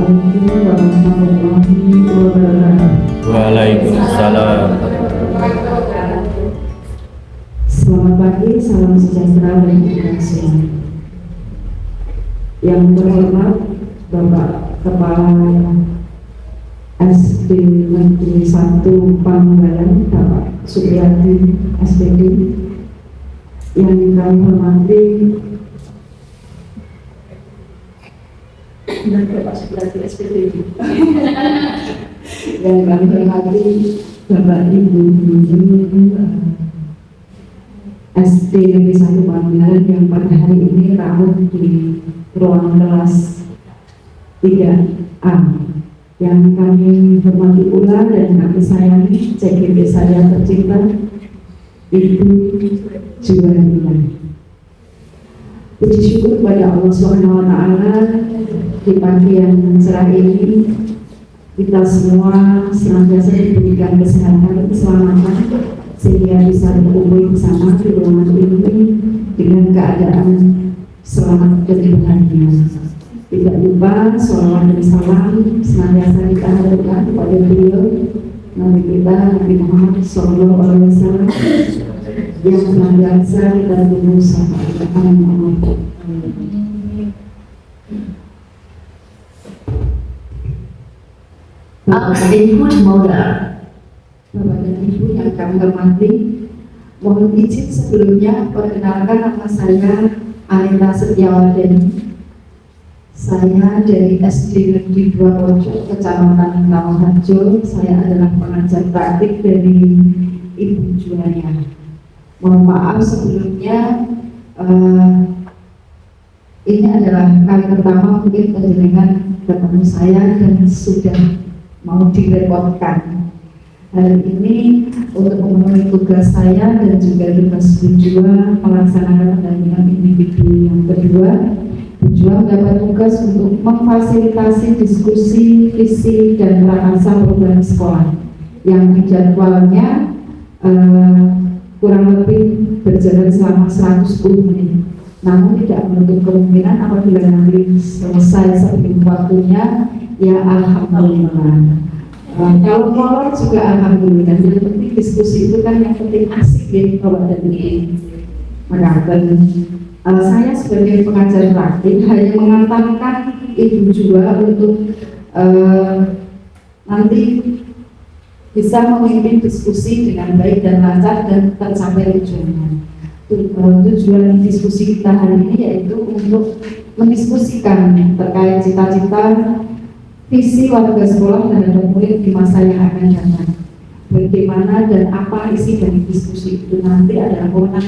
Assalamualaikum warahmatullahi wabarakatuh. Waalaikumsalam. Selamat pagi, salam sejahtera dan kasih. Yang terhormat Bapak Kepala SD Negeri 1 Panggalan, Bapak Supriyadi SPD. Yang kami hormati Bapak Supriyadi SPD. Yang kami hormati Bapak Ibu SD Negeri 1 Panggalan yang pada hari ini rawuh di ruang kelas 3A. Yang kami hormati pula dan kami sayangi CGP saya tercinta Ibu Juwariah. Puji syukur kepada Allah Subhanahu wa Ta'ala, di pagi yang cerah ini kita semua senantiasa diberikan kesehatan, keselamatan, sehingga bisa berkumpul bersama di ruangan ini dengan keadaan selamat dan bahagia. Tidak lupa sholawat dan salam senantiasa kita haturkan kepada beliau, Nabi kita Nabi Muhammad SAW, yang senantiasa kita tunggu sampai akhir. Input modal. Bapak dan Ibu yang kami hormati, mohon izin sebelumnya perkenalkan nama saya Anita Setiawadani. Saya dari SD Negeri 2 Pojok, Kecamatan Rawaharjo. Saya adalah pengajar praktik dari Ibu Juwariah. Mohon maaf sebelumnya, ini adalah kali pertama mungkin penjenengan ketemu saya dan sudah mau direkodkan. Hari ini untuk memenuhi tugas saya dan juga tugas Bu Jua melaksanakan pendampingan individu yang kedua, Bu Jua mendapat tugas untuk memfasilitasi diskusi visi dan prakarsa program sekolah yang dijadwalnya kurang lebih berjalan selama 110 menit. Namun tidak menutup kemungkinan apabila nanti selesai sebelum waktunya, ya alhamdulillah. Kalau molor juga alhamdulillah. Yang penting diskusi itu kan yang penting asik ya Bapak dan Ibu. Maka saya sebagai pengajar praktik hanya mengantarkan Ibu Jua untuk nanti bisa memimpin diskusi dengan baik dan lancar dan tercapai tujuannya. Tujuan diskusi kita hari ini yaitu untuk mendiskusikan terkait cita-cita visi warga sekolah terhadap murid di masa yang akan datang. Bagaimana dan apa isi dari diskusi itu nanti adalah wewenang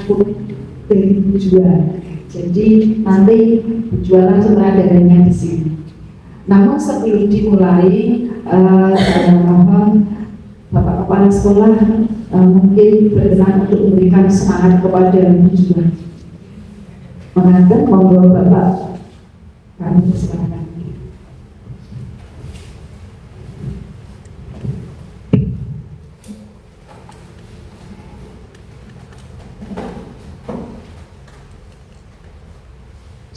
dari Bu Jua. Jadi nanti Bu Jua langsung adanya di sini. Namun sebelum dimulai, Bapak Kepala Sekolah mungkin berkenan untuk memberikan semangat kepada Bu Jua. Mengatur monggo Bapak, kami persilakan.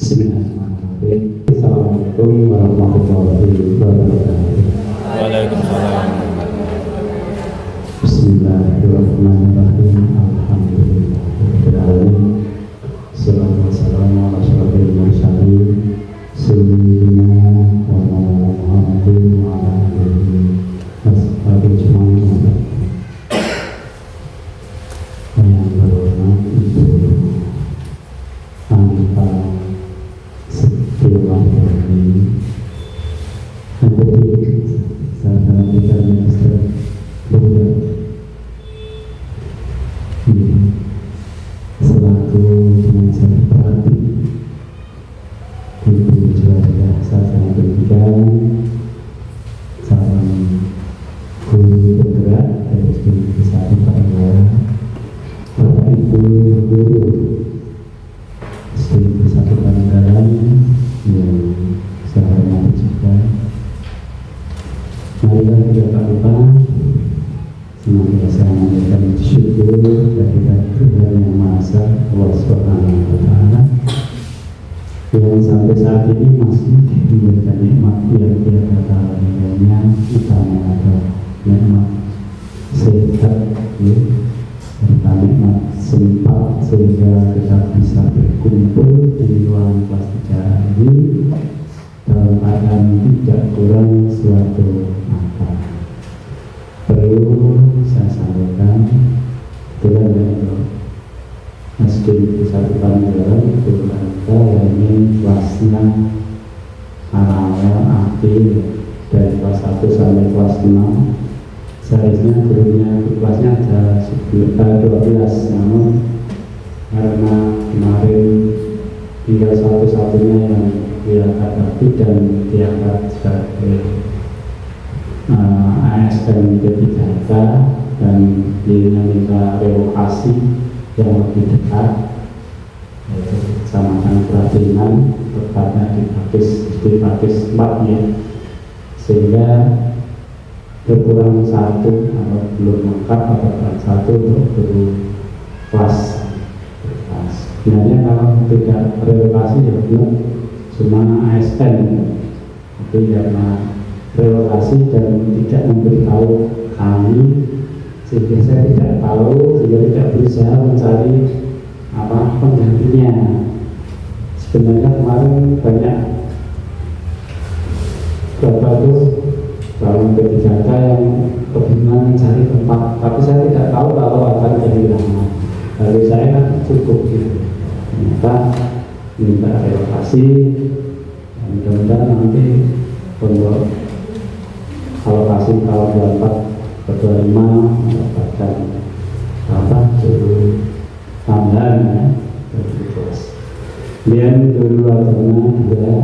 Bismillahirrahmanirrahim. Assalamualaikum warahmatullahi wabarakatuh. Waalaikumsalam. Bismillahirrahmanirrahim. Alhamdulillahirrahmanirrahim. Salatu wassalamu ala asyrofil mursalin sayyidina wa maulana Muhammadin wa ala alihi washabihi ajma'in. Yang berhormat Ibu Anita Setiawadani, menjadi saudara kita Minister Muda selaku pengajar praktik Ibu Juwariah, saya sangat berikan salam guru bergerak dari SD Negeri 1 Panggalan, Bapak Ibu guru SD Negeri 1 Panggalan yang saya hormati juga. Marilah kita tak lupa senantiasa menjadikan syukur kehadirat Tuhan Yang Maha Esa, Allah Subhanahu wa Ta'ala, yang sampai saat ini masih menjadi nikmat yang tiada tandingannya, utama adalah nikmat sehat, ya, serta nikmat sempat sehingga kita bisa berkumpul di ruang kelas bicara ini dalam keadaan tidak kurang suatu akal. Perlu saya sampaikan dengan Masjid Satu Pangandaran kita ini kelasnya awal akhir dari kelas 1 sampai kelas 6. Seharusnya gurunya kelasnya ada 12, namun karena kemarin tinggal satu-satunya yang diangkat dan diangkat sebagai ASN P3K dan dirinya minta relokasi yang lebih dekat, yaitu Kecamatan Kerapinan, tepatnya di Pakis 4 ya, sehingga berkurang satu atau belum lengkap atau kurang satu untuk guru kelas. Sebenarnya kalau tidak relokasi ya benar cuma ASN, tapi karena relokasi dan tidak memberitahu kami, sehingga saya tidak tahu, sehingga tidak berusaha mencari penggantinya. Sebenarnya kemarin banyak bapak itu calon P3K yang kebingungan mencari tempat, tapi saya tidak tahu kalau akan jadi lama. Lalu saya kan cukup gitu, ternyata minta relokasi, dan mudah-mudahan nanti untuk alokasi tahun 2025 mendapatkan dulu tambahan ya dari kelas. Kemudian dulu adanya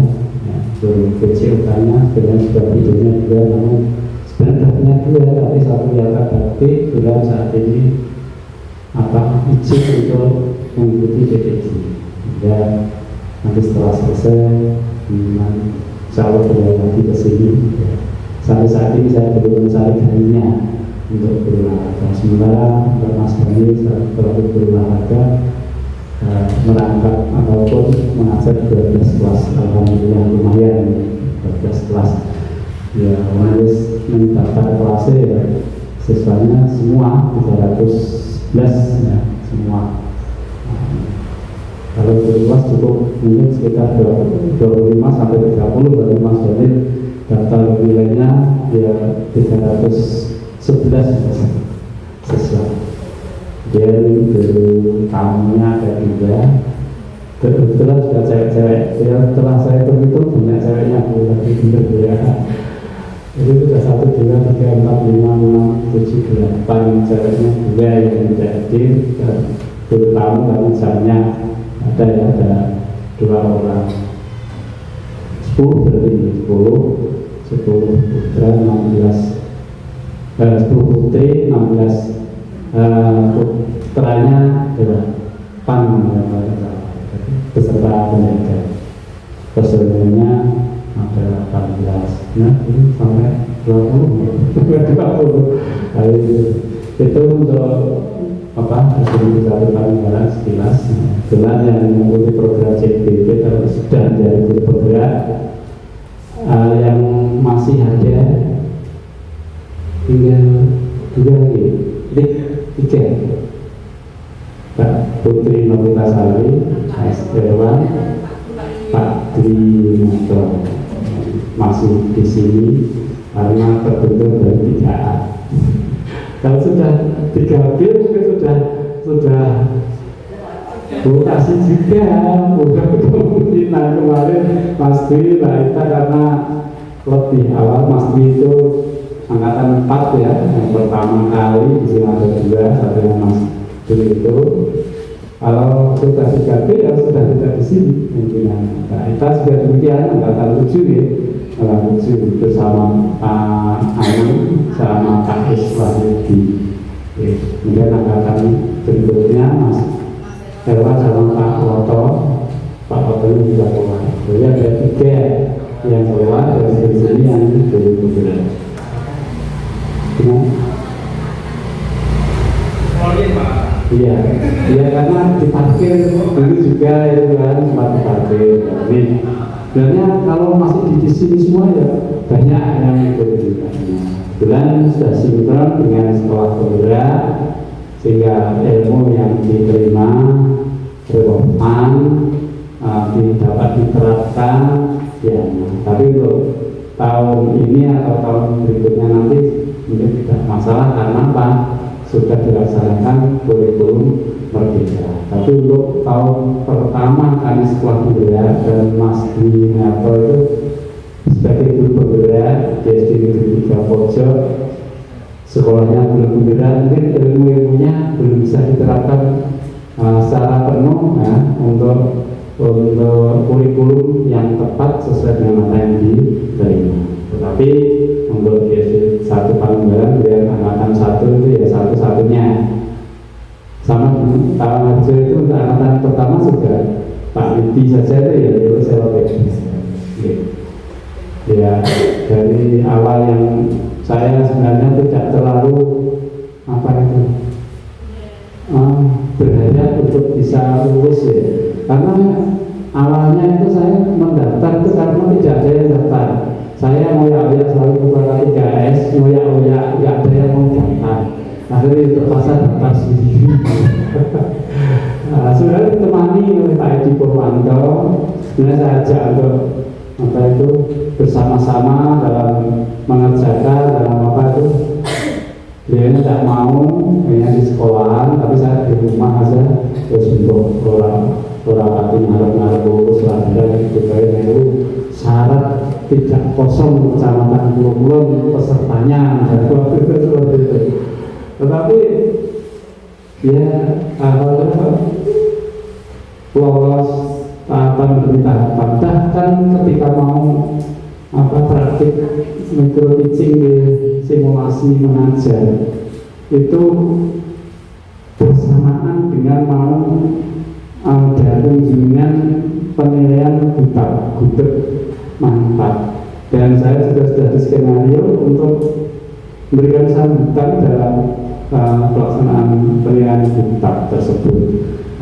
dulu kecil utama dengan sudah videonya juga, namun sebenarnya punya dua, tapi satu yang bakti sudah saat ini izin untuk mengikuti PTJ. Ya nanti setelah selesai insya Allah kembali lagi ke sini. Sampai saat ini saya belum mencari darinya untuk berolahraga. Sementara untuk Mas Bani selaku berolahraga merangkap ataupun mengajar 12 kelas. Alhamdulillah lumayan 12 kelas. Ya, harus mendaftar kelasnya ya, siswanya semua 311 ya, semua. Kalau berluas cukup mungkin sekitar 25 sampai 30 baru Mas Bani daftar nilainya ya 311 siswa. Dan guru tamunya ada juga, kebetulan sudah cewek-cewek ya, setelah saya berhitung banyak ceweknya lagi bener ya. Itu sudah 1, 2, 3, 4, 5, 6, 7, 8 ceweknya juga yang tidak hadir, dan guru tamu dan misalnya ada 2 orang, 10 berarti 10 putra 16 10 putri 16 putranya 8 beserta pendidikan. Personilnya ada 18, nah ini sampai 20 itu untuk Hasil Satu Pangandaran sekilas. Dengan yang mengikuti program CPP kalau sudah menjadi guru bergerak, yang masih ada tinggal 2 lagi, 3. Pak Putri Novitasari, ST1, Pak Dwi Motor masih di sini karena terbentuk dari 3A. Kalau sudah 3B mungkin sudah kasih juga, bukan kemungkinan. Kemarin Mas Dwi kita karena lebih awal, Mas Dwi itu angkatan 4 ya, yang pertama kali di sini ada 2, satu yang Mas Dwi itu. Kalau sudah 3B ya sudah tidak di sini pimpinan. Nah, kita sudah demikian angkatan 7 ya, angkatan 7 bersama Pak Anu sama Pak Iswahyudi. Kemudian angkatan berikutnya Mas Herwan sama Pak Woto, Pak Woto ini juga keluar. Jadi ada 3 yang keluar dari sini yang dulu. Pak. Iya, iya karena diparkir dulu juga itu kan tempat diparkir. Ini sebenarnya kalau masih di sini semua ya banyak yang ikut juga. Kebetulan sudah sinkron dengan sekolah penggerak sehingga ilmu yang diterima relevan, dapat diterapkan. Ya, tapi untuk tahun ini atau tahun berikutnya nanti mungkin tidak masalah karena apa? Sudah dilaksanakan kurikulum merdeka. Tapi untuk tahun pertama kami sekolah penggerak dan Mas Dwi Narto itu sebagai guru penggerak di SD Negeri 3 Pojok, sekolahnya belum penggerak, mungkin ilmu-ilmunya belum bisa diterapkan secara penuh ya, untuk kurikulum yang tepat sesuai dengan apa yang diterima. Tetapi untuk di satu Pangandaran dan angkatan 1 itu ya satu-satunya. Sama tahun itu untuk angkatan pertama sudah Pak Widi saja itu ya itu saya ya dari awal yang saya sebenarnya tidak terlalu berharap untuk bisa lulus ya, karena awalnya itu saya mendaftar itu karena tidak ada yang daftar. Saya ngoyak-ngoyak selalu kepada 3S, ngoyak-ngoyak nggak ada yang mau daftar. Akhirnya untuk pasar daftar sendiri. Sudah ditemani oleh Pak Edi Purwanto. Sebenarnya saya ajak untuk bersama-sama dalam mengerjakan dalam dia tidak mau hanya di sekolahan, tapi saya di rumah aja terus untuk orang ngarep-ngarep lulus lagi gitu kayak itu syarat tidak kosong kecamatan Pulau pesertanya dan waktu itu seperti itu. Tetapi ya lolos tahapan demi tahapan, bahkan ketika mau praktik micro teaching di simulasi mengajar itu bersamaan dengan mau ada kunjungan penilaian gudeg mantap, dan saya sudah di skenario untuk memberikan sambutan dalam pelaksanaan penilaian gudeg tersebut.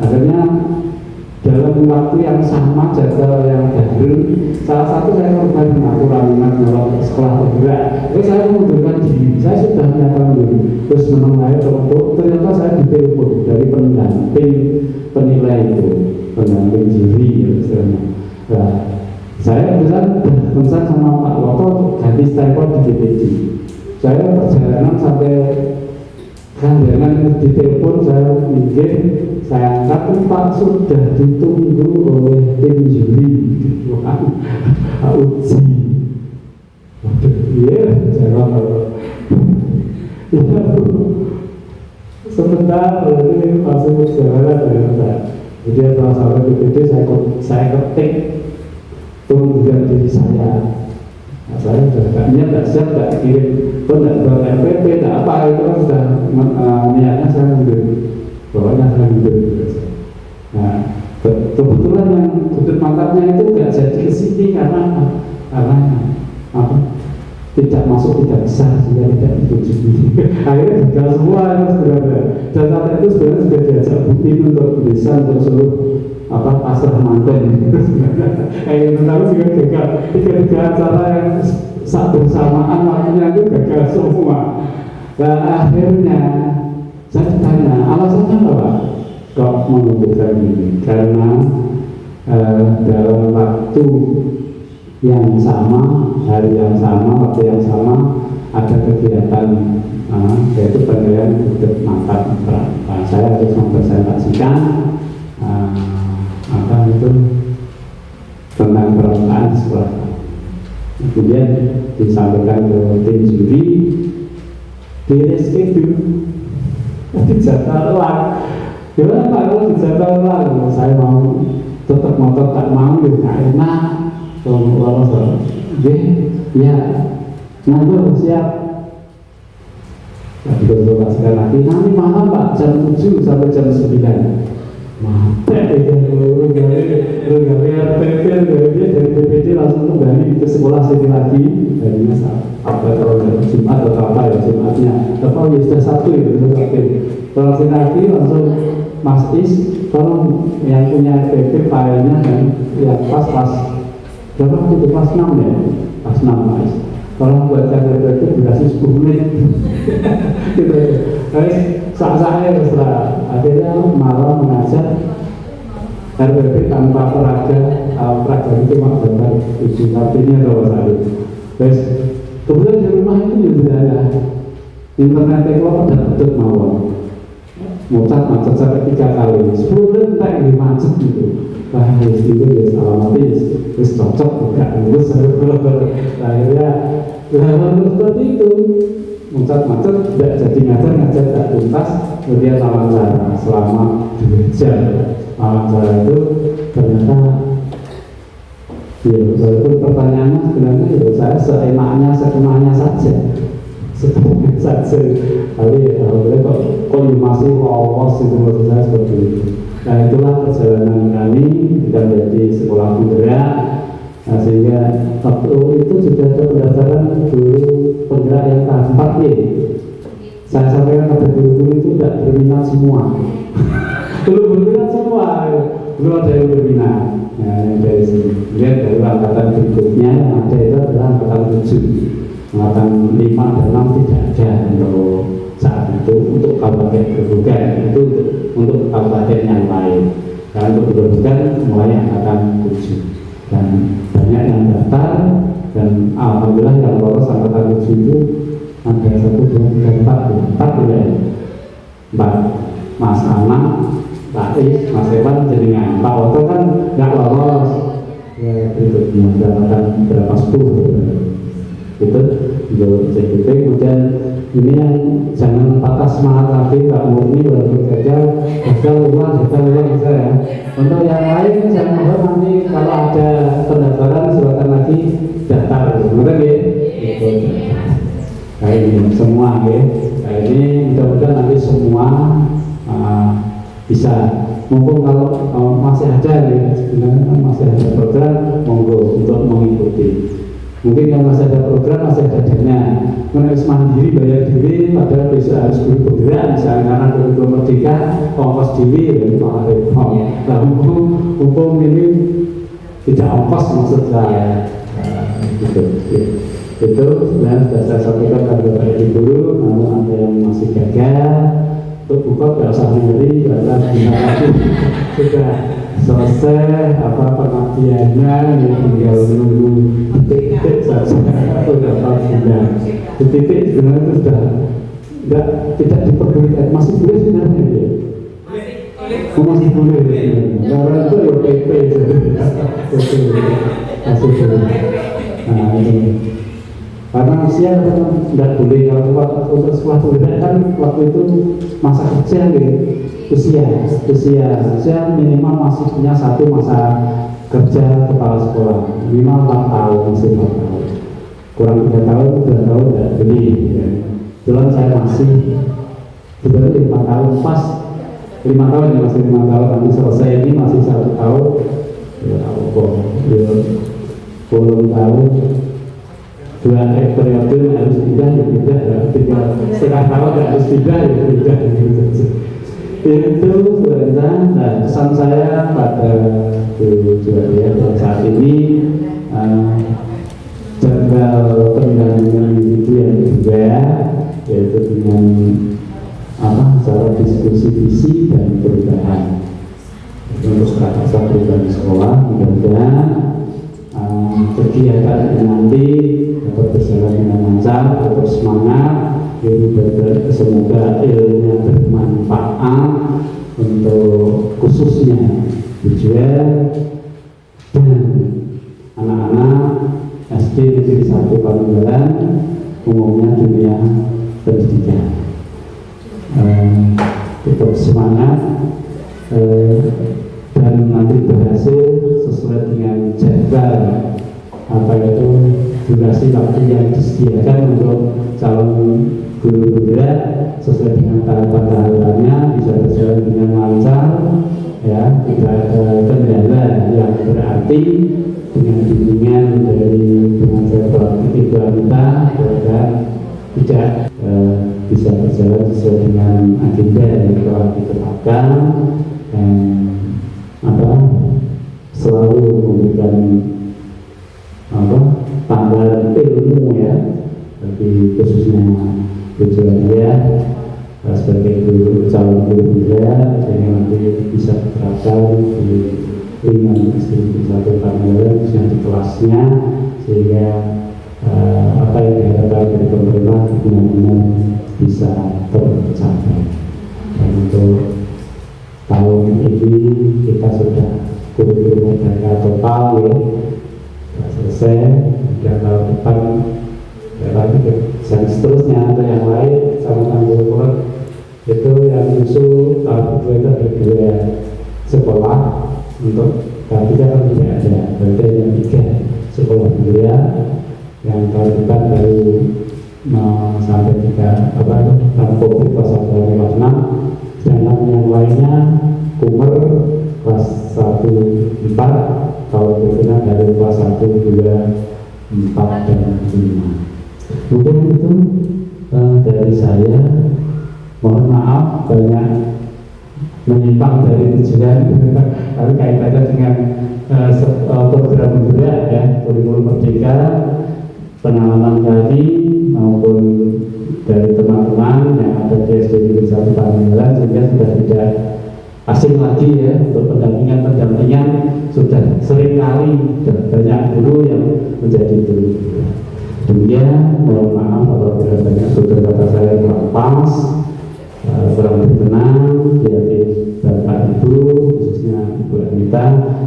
Akhirnya dalam waktu yang sama jadwal yang baru, salah satu saya korban kurang minat dalam sekolah penggerak. Saya mengundurkan diri, saya sudah menyatakan diri, terus menemui kelompok, ternyata saya ditelepon dari pendamping penilai itu, pendamping juri misalnya. Nah, saya pesan sama Pak Woto ganti stempel di DPD. Saya perjalanan sampai kandangan ditelepon, saya minggir, saya angkat, Pak sudah ditunggu oleh tim juri uji. Waduh, iya, jangan sebentar, ini masih perjalanan ternyata. Kemudian setelah sampai DPD, saya ketik pengunduran diri saya. Nah, saya sudah tidak siap, tidak kirim pun, tidak buat RPP, tidak apa, itu kan sudah niatnya saya mundur, bawahnya saya mundur. Nah, kebetulan yang gudeg mantapnya itu nggak jadi ke sini karena tidak masuk, tidak besar, sehingga tidak dikunjungi. Akhirnya gagal semua itu sebenarnya. Dan saat itu sebenarnya sudah diajak booking untuk desa, untuk seluruh pasar manten. Kayak gitu, tapi juga gagal. Tiga acara yang saat bersamaan waktunya itu gagal semua. Dan akhirnya saya ditanya, alasannya apa kok mengundurkan ini? Karena dalam waktu yang sama, hari yang sama, waktu yang sama ada kegiatan yaitu penilaian gudeg mantap. Saya harus mempresentasikan itu tentang permukaan di sekolah. Kemudian disampaikan ke tim juri, di-reschedule, dijadwal ulang. Gimana Pak kalau dijadwal ulang? Saya mau tetap motor, tak mau ya nggak enak. Kalau ya ngantuk siap. Dikonsultasikan lagi, nanti malam Pak jam 7 sampai jam 9. Mantap itu, gawe RPP dari DPD langsung kembali ke sekolah sini lagi. Jadinya apa kalau Jumat atau apa ya Jumatnya, atau ya sudah Sabtu ya, Selesai lagi langsung Mas Is, tolong yang punya RPP filenya dan ya pas berapa itu kelas 6 ya? Kelas 6 Mas. Tolong buatkan RPP durasi 10 menit. Gitu. Terus saya setelah akhirnya malah mengajak RPP tanpa peraga itu cuma gambar isi artinya kalau saya. Terus kemudian di rumah itu juga ada internet itu ada mawon. Macet sampai 3 kali, 10 menit tak ini macet gitu. Wah, itu ya alamatnya terus cocok enggak terus akhirnya seperti itu macet tidak jadi ngajar tak tuntas, kemudian wawancara selama 2 jam. Wawancara itu ternyata ya walaupun pertanyaannya sebenarnya ya saya seenaknya saja tapi alhamdulillah kok masih lolos itu maksud saya seperti itu. Nah itulah perjalanan kami kita menjadi sekolah penggerak. Nah, sehingga waktu itu juga ada pendaftaran guru penggerak yang tahap 4 ya. Saya sampaikan pada guru-guru itu tidak berminat semua. Belum berminat semua, belum ada yang berminat. Nah, yang dari sini. Kemudian dari angkatan berikutnya yang ada itu adalah angkatan 7. Angkatan 5 dan 6 tidak ada untuk saat itu untuk kabupaten Grobogan, itu untuk kabupaten yang lain. Dan untuk Grobogan mulai angkatan 7 dan banyak yang daftar dan alhamdulillah yang lolos angkatan 7 itu ada 1, 2, 3, 4 Mas Anang, Pak Is, Mas Evan jenengan. Pak Oto kan nggak lolos ya berikutnya angkatan berapa 10 itu untuk CPP. Kemudian ini yang jangan patah semangat lagi, Pak Murni walaupun gagal ulang bisa ya. Untuk yang lain jangan lupa nanti kalau ada pendaftaran silakan lagi daftar, betul ya? Kayak ini semua ya. Kayak ini mudah-mudahan nanti semua bisa. Mumpung kalau masih ada ya, sebenarnya masih ada program, monggo untuk mengikuti. Mungkin kalau masih ada program, masih ada dana, harus mandiri, bayar diri, padahal bisa harus guru bergerak, misalnya karena belum merdeka, ongkos diri, ya malah repot. Nah, hukum ini tidak ongkos maksud saya, gitu. Itu sebenarnya sudah saya sampaikan pada Bapak Ibu guru, namun ada yang masih gagal. Untuk buka tidak usah ngeri, karena lagi sudah selesai pengabdiannya, tinggal menunggu titik saja atau dapat sudah titik sebenarnya itu sudah tidak diperbolehkan, masih boleh sebenarnya ya? Masih boleh karena itu ya PP masih boleh. Nah ini karena usia tidak boleh kalau untuk sekolah penggerak kan waktu itu masa kerja gitu, usia minimal masih punya 1 masa kerja kepala sekolah, minimal 4 tahun, masih 4 tahun, kurang 3 tahun, 2 tahun tidak beli ya. Kebetulan saya masih sebenarnya 5 tahun pas 5 tahun ya, masih 5 tahun, nanti selesai ini masih 1 tahun ya Allah ya 10 tahun 2 periode harus pindah ya pindah ya, 3 setengah tahun harus pindah ya pindah itu sebenarnya. Nah pesan saya pada ya saat ini jaga pendampingan itu yang juga yaitu dengan cara diskusi visi dan perubahan untuk kata pribadi sekolah. Mudah-mudahan kegiatan nanti dapat berjalan dengan lancar, tetap semangat. Semoga ilmunya bermanfaat untuk khususnya tujuan dan anak-anak SD Negeri 1 Panunggalan, umumnya dunia pendidikan. Tetap semangat dan nanti berhasil sesuai dengan jadwal itu durasi waktu yang disediakan untuk calon guru bergerak sesuai dengan tahapan-tahapannya, bisa berjalan dengan lancar ya, tidak ada kendala yang berarti dengan bimbingan dari pengajar ibu wanita, tidak bisa berjalan sesuai dengan agenda yang telah ditetapkan dan selalu memberikan tambahan ilmu ya bagi khususnya tujuannya sebagai guru calon guru juga, sehingga nanti bisa diterapkan di lingkungan SD satu Pangandaran khususnya di kelasnya, sehingga apa yang diharapkan dari pemerintah benar-benar bisa tercapai. Dan untuk tahun ini kita sudah kurikulum merdeka total ya, sudah selesai. Dan tahun depan lagi dan seterusnya untuk yang lain sama kurikulum itu yang usul tahun kedua itu ada 2 sekolah untuk tahun 3 kan tidak ada, berarti ada 3 sekolah budaya yang tahun depan baru sampai 3 COVID kelas 1 kelas 6, sedangkan yang lainnya Kumer kelas 1 4 tahun berikutnya dari kelas 1 2 4 dan 5. Mungkin itu dari saya. Mohon maaf banyak menyimpang dari tujuan, tapi kaitannya dengan program juga ya, kurikulum merdeka, pengalaman kami maupun dari teman-teman yang ada di SD Negeri 1 Pangandaran, sehingga sudah tidak asing lagi ya untuk pendampingan sudah sering kali dan banyak guru yang menjadi guru. Demikian, mohon maaf apabila banyak tutur kata saya kurang pas, kurang berkenan di hati Bapak Ibu, khususnya Ibu Anita,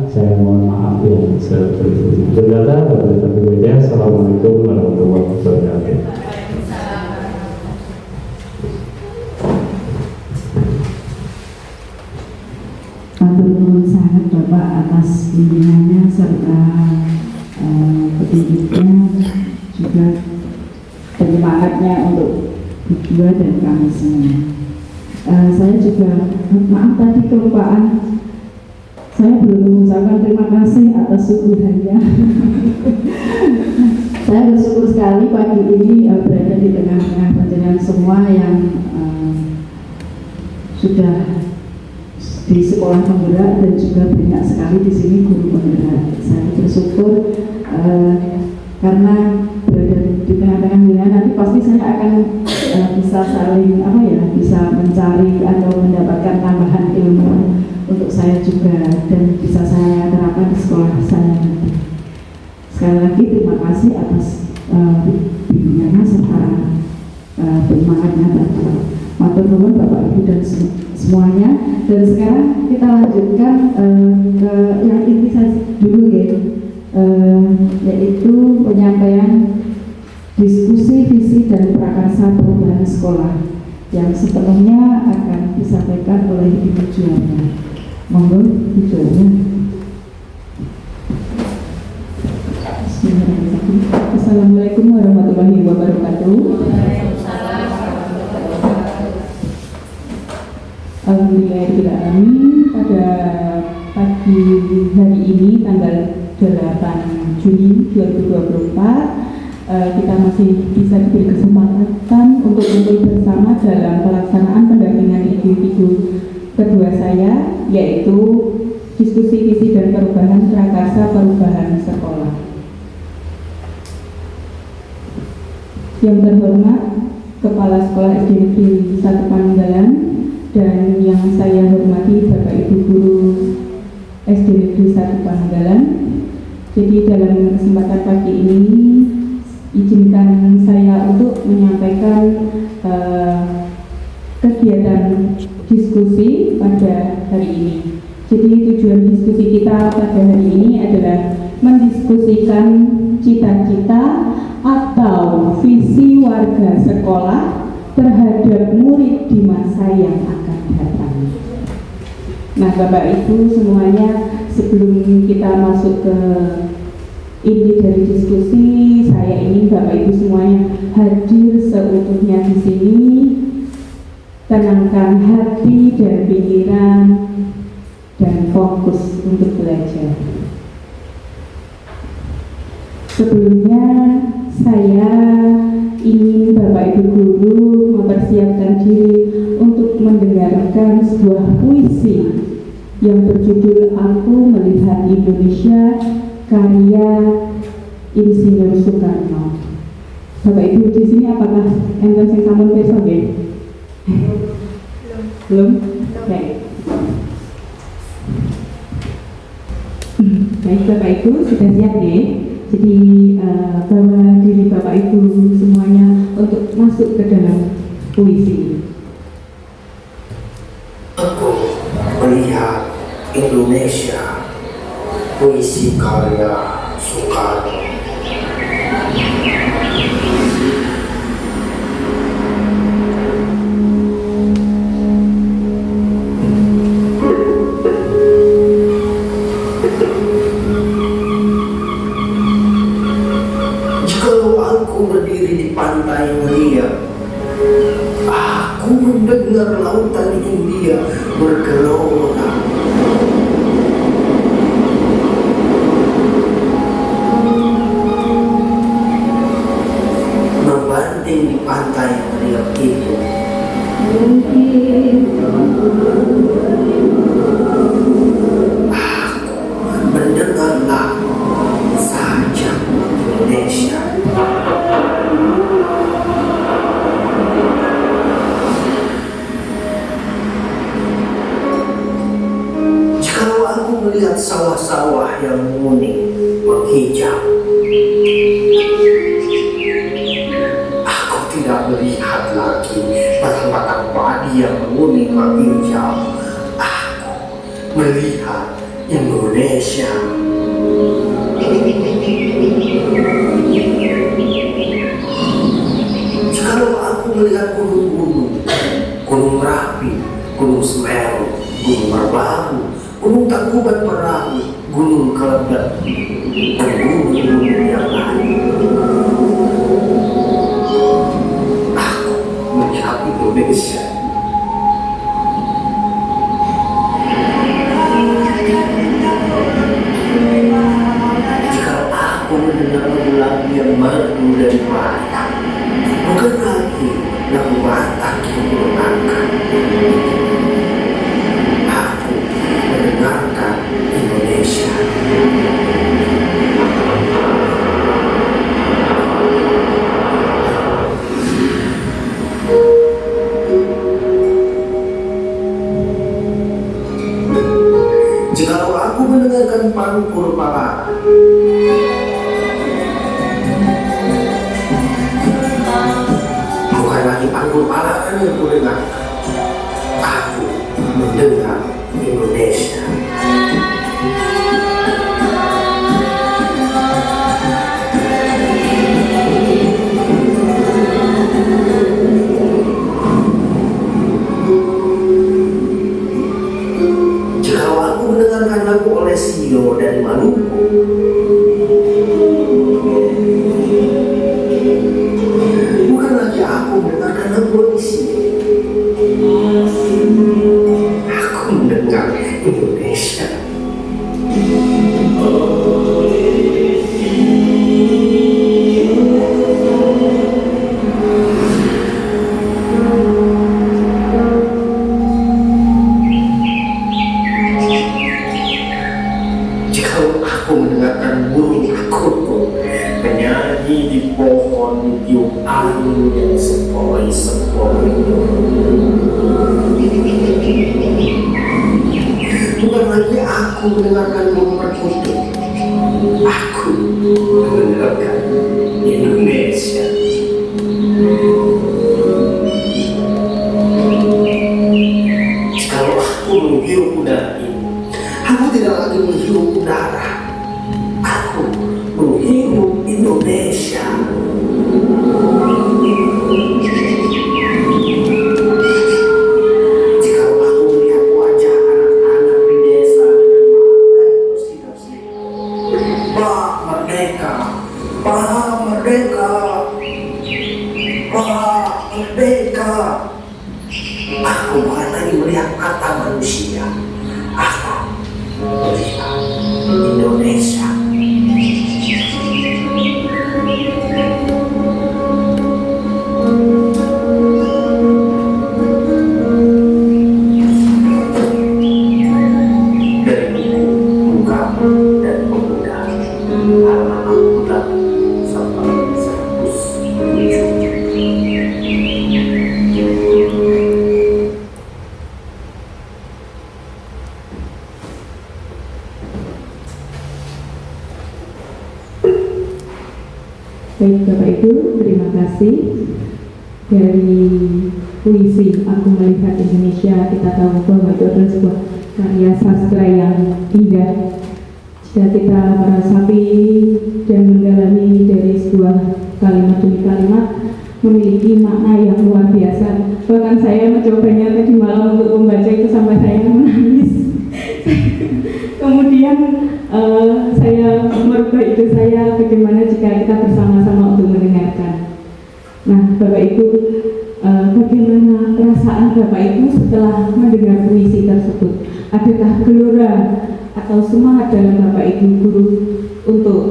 saya mohon maaf yang sebesar-besarnya. Berkata, Assalamualaikum warahmatullahi wabarakatuh. Matur nuwun sangat Bapak atas bimbingannya serta petunjuknya, juga penyemangatnya untuk berdua dan kami semua. Saya juga maaf tadi kelupaan, saya belum mengucapkan terima kasih atas suguhannya. Saya bersyukur sekali pagi ini berada di tengah-tengah panjenengan semua yang sudah di sekolah penggerak dan juga banyak sekali di sini guru penggerak. Saya bersyukur karena berada di tengah-tengah dunia, nanti pasti saya akan bisa saling bisa mencari atau mendapatkan tambahan ilmu untuk saya juga dan bisa saya terapkan di sekolah saya nanti. Sekali lagi terima kasih atas bimbingannya serta penyemangatnya tadi. Matur nuwun Bapak Ibu dan semuanya. Dan sekarang kita lanjutkan ke yang inti saja dulu ya, yaitu penyampaian diskusi visi dan prakarsa perubahan sekolah yang sepenuhnya akan disampaikan oleh Ibu Juwana. Monggo Ibu Juwana. Assalamualaikum warahmatullahi wabarakatuh. Alhamdulillahirrahmanirrahim. Pada pagi hari ini tanggal 8 Juni 2024 kita masih bisa diberi kesempatan untuk kumpul bersama dalam pelaksanaan pendampingan individu kedua saya, yaitu diskusi visi dan perubahan prakarsa perubahan sekolah. Yang terhormat Kepala Sekolah SD Negeri 1 Pangandaran dan yang saya hormati Bapak Ibu Guru SD Negeri 1 Pangandaran. Jadi dalam kesempatan pagi ini izinkan saya untuk menyampaikan kegiatan diskusi pada hari ini. Jadi tujuan diskusi kita pada hari ini adalah mendiskusikan cita-cita atau visi warga sekolah terhadap murid di masa yang akan datang. Nah, Bapak Ibu semuanya, sebelum kita masuk ke inti dari diskusi, saya ingin Bapak Ibu semuanya hadir seutuhnya di sini, tenangkan hati dan pikiran dan fokus untuk belajar. Sebelumnya Saya ingin Bapak Ibu Guru mempersiapkan diri untuk mendengarkan sebuah puisi yang berjudul Aku Melihat Indonesia karya Insinyur Soekarno. Bapak Ibu di sini apakah enten sing sampun pirsa nggih? Belum? Oke. Baik Bapak Ibu sudah siap nggih? Jadi bawa diri Bapak Ibu semuanya untuk masuk ke dalam puisi. Aku melihat Indonesia, puisi karya Soekarno. Jikalau aku berdiri di pantai melihat, aku mendengar lautan India bergelora. Membanting di pantai melihat itu, aku mendengar lagu Sajak Indonesia. Jikalau aku melihat sawah-sawah yang kuning menghijau, aku tidak melihat lagi batang-batang padi yang kuning menghijau. Aku melihat Indonesia. Jikalau aku melihat gunung-gunung, Gunung Merapi, Gunung Semeru, Gunung Merbabu, Gunung Tangkuban Perahu, Gunung Kelebat, dan gunung-gunung yang lain, aku melihat Indonesia. Jika aku mendengar lagu yang merdu dan mantap, bukan lagi lagu Batak yang menyenangkan, aku mendengarkan Indonesia. Jikalau aku mendengarkan Pangkur Pala, bukan lagi Pangkur Pala yang kudengar, aku mendengar Indonesia. Jikalau aku mendengarkan lagu Olesio dari Maluku, bukan lagi aku mendengarkan lagu Olesio, aku mendengar Indonesia. Jikalau aku mendengarkan burung akuku menyanyi di pohon tiup angin yang sepoi-sepoi, bukan lagi aku mendengarkan burung perkutut, aku mendengarkan Indonesia. Jikalau aku menghirup udara ini, aku tidak lagi menghirup udara, aku menghirup Indonesia. Jikalau aku melihat wajah anak-anak di desa dengan mata yang bersih-bersih, Pak Merdeka, Pak Merdeka, Pak Merdeka, aku bukan lagi melihat mata manusia, aku melihat Indonesia. karena akurat serta serius menuju. Baik Bapak Ibu, terima kasih. Dari puisi Aku Melihat Indonesia, kita tahu bahwa itu adalah sebuah karya sastra yang indah. Jika kita meresapi dan mendalami dari sebuah kalimat demi kalimat, memiliki makna yang luar biasa. Bahkan saya mencobanya tadi malam untuk membaca itu sampai saya menangis. Kemudian saya merubah ide saya bagaimana jika kita bersama-sama untuk mendengarkan. Nah, Bapak Ibu, bagaimana perasaan Bapak Ibu setelah mendengar puisi tersebut? Adakah gelora atau semangat dalam Bapak Ibu guru untuk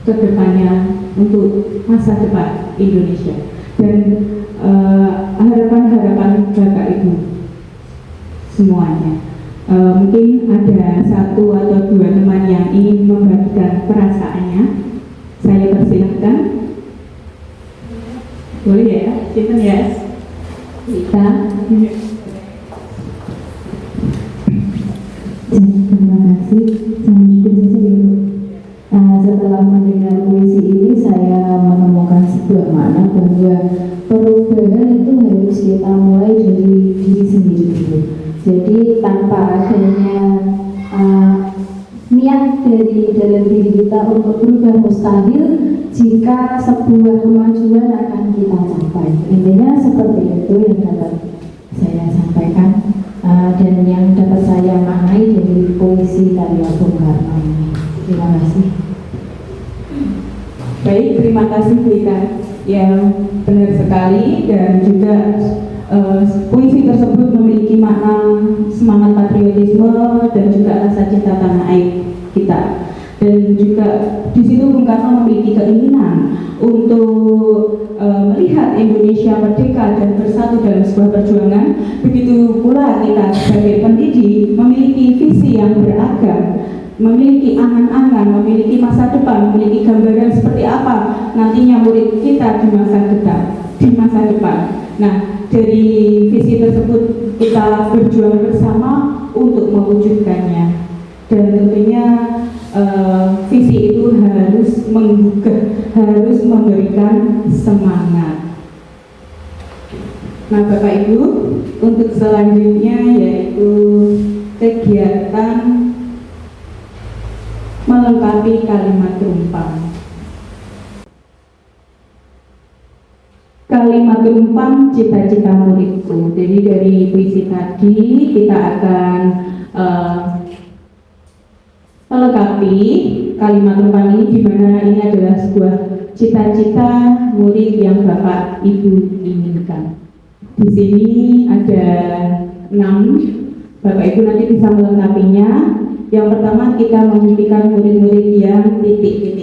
kedepannya, untuk masa depan Indonesia? Dan harapan-harapan Bapak Ibu semuanya. Mungkin ada satu atau dua teman yang ingin membagikan perasaannya. Saya persilahkan. Boleh ya? Silakan ya. Kita. Terima kasih. Saya jujur saja dulu. Setelah mendengar puisi ini, saya menemukan sebuah makna bahwa perubahan itu harus kita mulai dari diri sendiri dulu. Jadi tanpa adanya niat dari dalam diri kita untuk berubah mustahil jika sebuah kemajuan akan kita capai. Intinya seperti itu yang dapat saya sampaikan dan yang dapat saya maknai dari puisi karya Bung Karno ini. Terima kasih. Baik, terima kasih Bu Ika. Yang benar sekali, dan juga puisi tersebut memiliki makna semangat patriotisme dan juga rasa cinta tanah air kita. Dan juga di situ Bung Karno memiliki keinginan untuk melihat Indonesia merdeka dan bersatu dalam sebuah perjuangan. Begitu pula kita sebagai pendidik memiliki visi yang beragam, memiliki angan-angan, memiliki masa depan, memiliki gambaran seperti apa nantinya murid kita di masa depan. Nah, dari visi tersebut kita berjuang bersama untuk mewujudkannya. Dan tentunya visi itu harus menggugah, harus memberikan semangat. Nah, Bapak Ibu, untuk selanjutnya yaitu kegiatan melengkapi kalimat tumpang. Kalimat tumpang cita-cita muridku. Jadi dari puisi tadi kita akan melengkapi kalimat tumpang ini, di mana ini adalah sebuah cita-cita murid yang Bapak Ibu inginkan. Di sini ada 6. Bapak Ibu nanti bisa melengkapinya. Yang pertama, kita memimpikan murid-murid yang titik.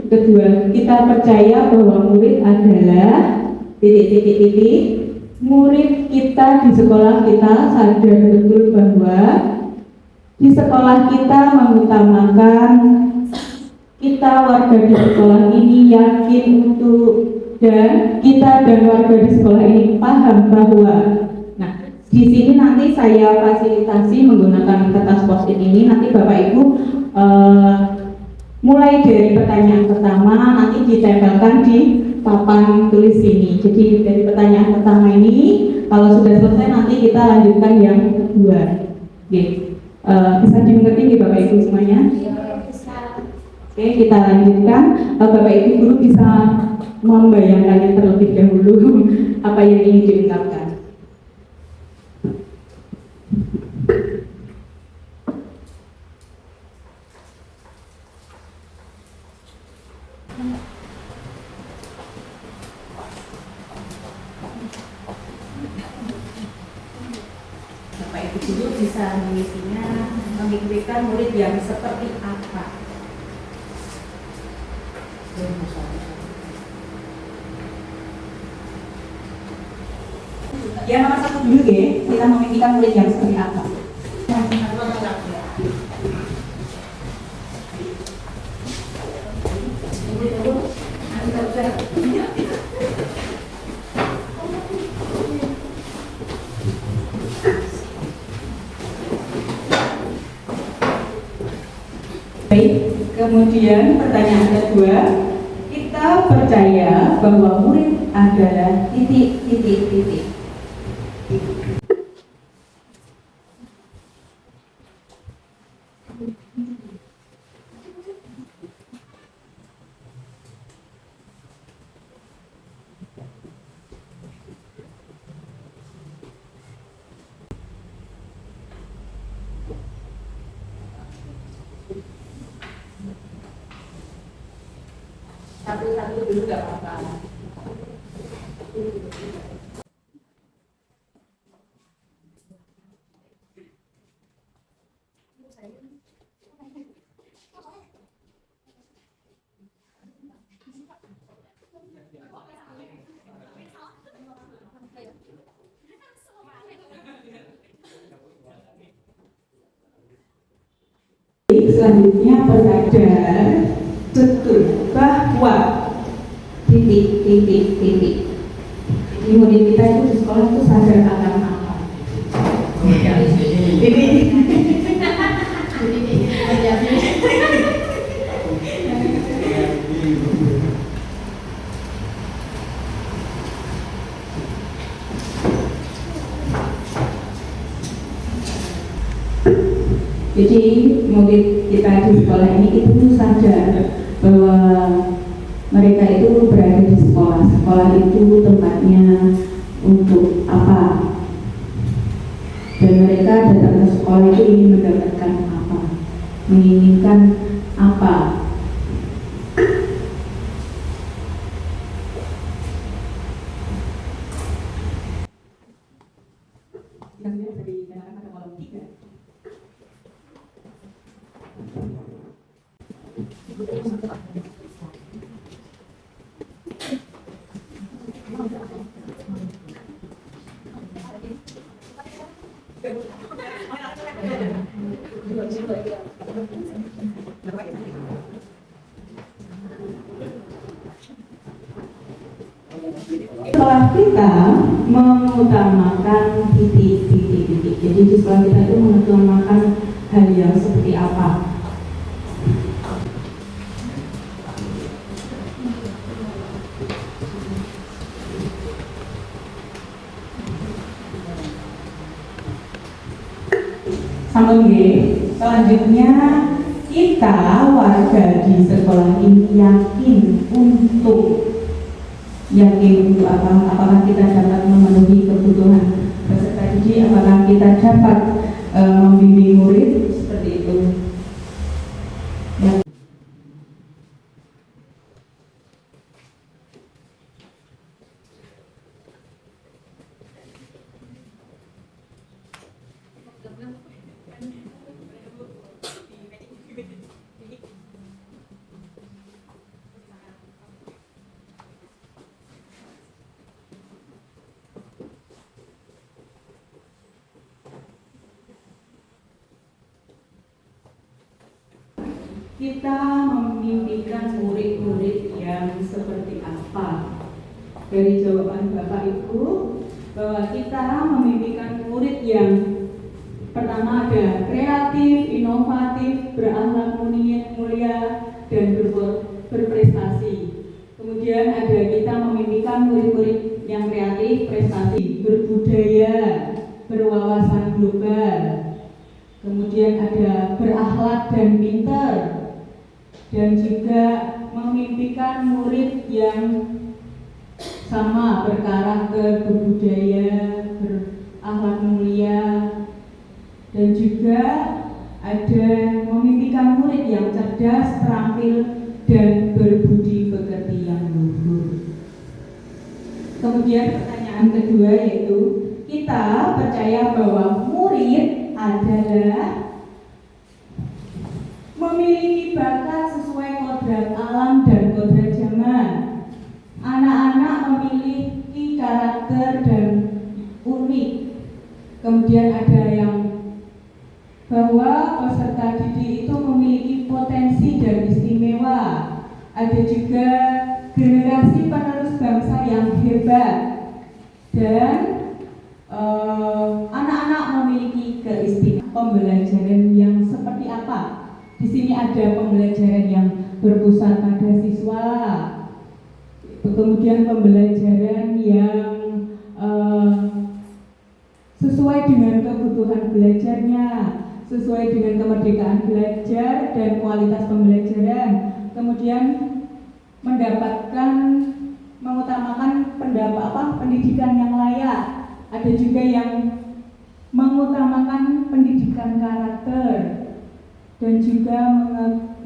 Kedua, kita percaya bahwa murid adalah titik. Murid kita di sekolah kita sadar betul bahwa di sekolah kita mengutamakan kita warga di sekolah ini yakin untuk, dan kita dan warga di sekolah ini paham bahwa, nah, di sini nanti saya fasilitasi menggunakan kertas post-it ini. Nanti Bapak Ibu mulai dari pertanyaan pertama nanti ditempelkan di papan tulis ini. Jadi dari pertanyaan pertama ini, kalau sudah selesai nanti kita lanjutkan yang kedua. Oke, bisa dimengerti nih Bapak Ibu semuanya? Oke, kita lanjutkan. Bapak Ibu guru bisa membayangkannya terlebih dahulu apa yang ingin diungkapkan. Bapak Ibu guru bisa mengisinya, memikirkan murid yang seperti apa. Yang nomor 1 dulu ya, kita memikirkan murid yang seperti apa. Kemudian pertanyaan kedua, kita percaya bahwa murid adalah titik. Satu-satu dulu gak apa-apa. Selanjutnya belajar betul bahwa titik. Jadi murid kita itu di sekolah itu sadar akan apa? Jadi murid kita di sekolah ini itu sadar bahwa mereka itu berada di sekolah. Sekolah itu tempatnya untuk apa? Dan mereka datang ke sekolah itu ingin mendapatkan apa? Menginginkan apa? Yang biasa dikatakan pada kolom 3. Setelah kita mengutamakan titik. Jadi di sekolah kita itu mengutamakan hal yang seperti apa? Selanjutnya kita warga di sekolah ini yakin untuk apa? Apakah kita dapat memenuhi kebutuhan peserta didik? Apakah kita dapat membimbing murid seperti itu? Kita memimpikan murid-murid yang seperti apa? Dari jawaban Bapak Ibu, bahwa kita memimpikan murid yang pertama ada kreatif, inovatif, berakhlak mulia, dan berprestasi. Kemudian ada kita memimpikan murid-murid yang kreatif, prestasi, berbudaya, berwawasan global. Kemudian ada berakhlak dan pintar. Dan juga memimpikan murid yang sama, berkarakter, berbudaya, berakhlak mulia. Dan juga ada memimpikan murid yang cerdas, terampil, dan berbudi pekerti yang luhur. Kemudian pertanyaan kedua yaitu, kita percaya bahwa murid adalah memiliki bakat sesuai kodrat alam dan kodrat zaman. Anak-anak memiliki karakter dan unik. Kemudian ada yang bahwa peserta didik itu memiliki potensi dan istimewa. Ada juga generasi penerus bangsa yang hebat. Dan anak-anak memiliki keistimewaan pembelajaran yang seperti apa? Di sini sini ada pembelajaran yang berpusat pada siswa, kemudian pembelajaran yang sesuai dengan kebutuhan belajarnya, sesuai dengan kemerdekaan belajar dan kualitas pembelajaran, kemudian mengutamakan pendidikan yang layak. Ada juga yang mengutamakan pendidikan karakter dan juga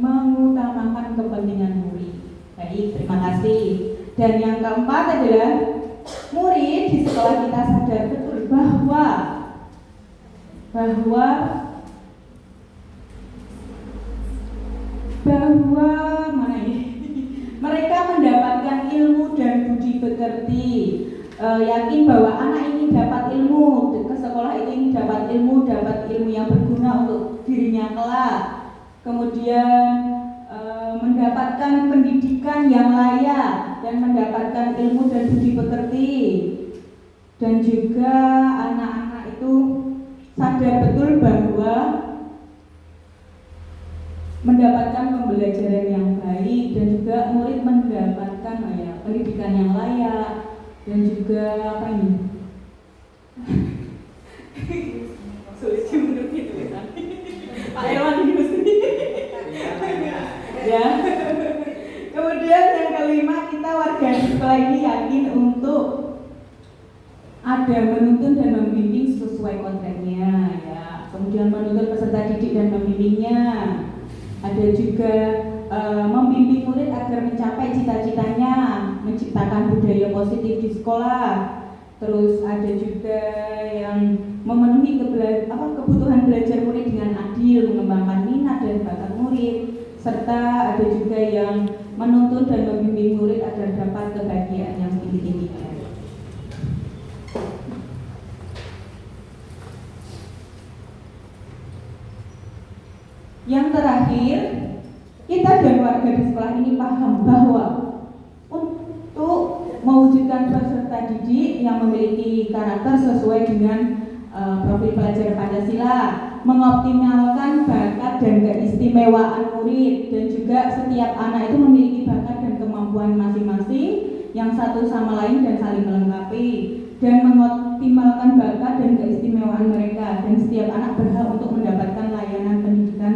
mengutamakan kepentingan murid. Baik, terima kasih. Dan yang keempat adalah murid di sekolah kita sadar betul bahwa mereka mendapatkan ilmu dan budi pekerti. Yakin bahwa anak ini dapat ilmu, ke sekolah ini dapat ilmu yang berguna untuk dirinya kelak. Kemudian mendapatkan pendidikan yang layak dan mendapatkan ilmu dan budi pekerti. Dan juga anak-anak itu sadar betul bahwa mendapatkan pembelajaran yang baik dan juga murid mendapatkan pendidikan yang layak dan juga sulit menurut itu Pak Irwan ini mesti ya. Kemudian yang kelima, kita warga di sekolah ini yakin untuk ada menuntun dan membimbing sesuai kontennya ya. Kemudian menuntun peserta didik dan membimbingnya. Ada juga membimbing murid agar mencapai cita-citanya, menciptakan budaya positif di sekolah. Terus ada juga yang memenuhi kebutuhan belajar murid dengan adil, mengembangkan minat dan bakat murid, serta ada juga yang menuntun dan membimbing murid agar dapat kebahagiaan yang tinggi-tingginya. Yang terakhir, kita dan warga di sekolah ini paham bahwa untuk mewujudkan peserta didik yang memiliki karakter sesuai dengan profil pelajar Pancasila, mengoptimalkan bakat dan keistimewaan murid, dan juga setiap anak itu memiliki bakat dan kemampuan masing-masing yang satu sama lain dan saling melengkapi, dan mengoptimalkan bakat dan keistimewaan mereka, dan setiap anak berhak untuk mendapatkan layanan pendidikan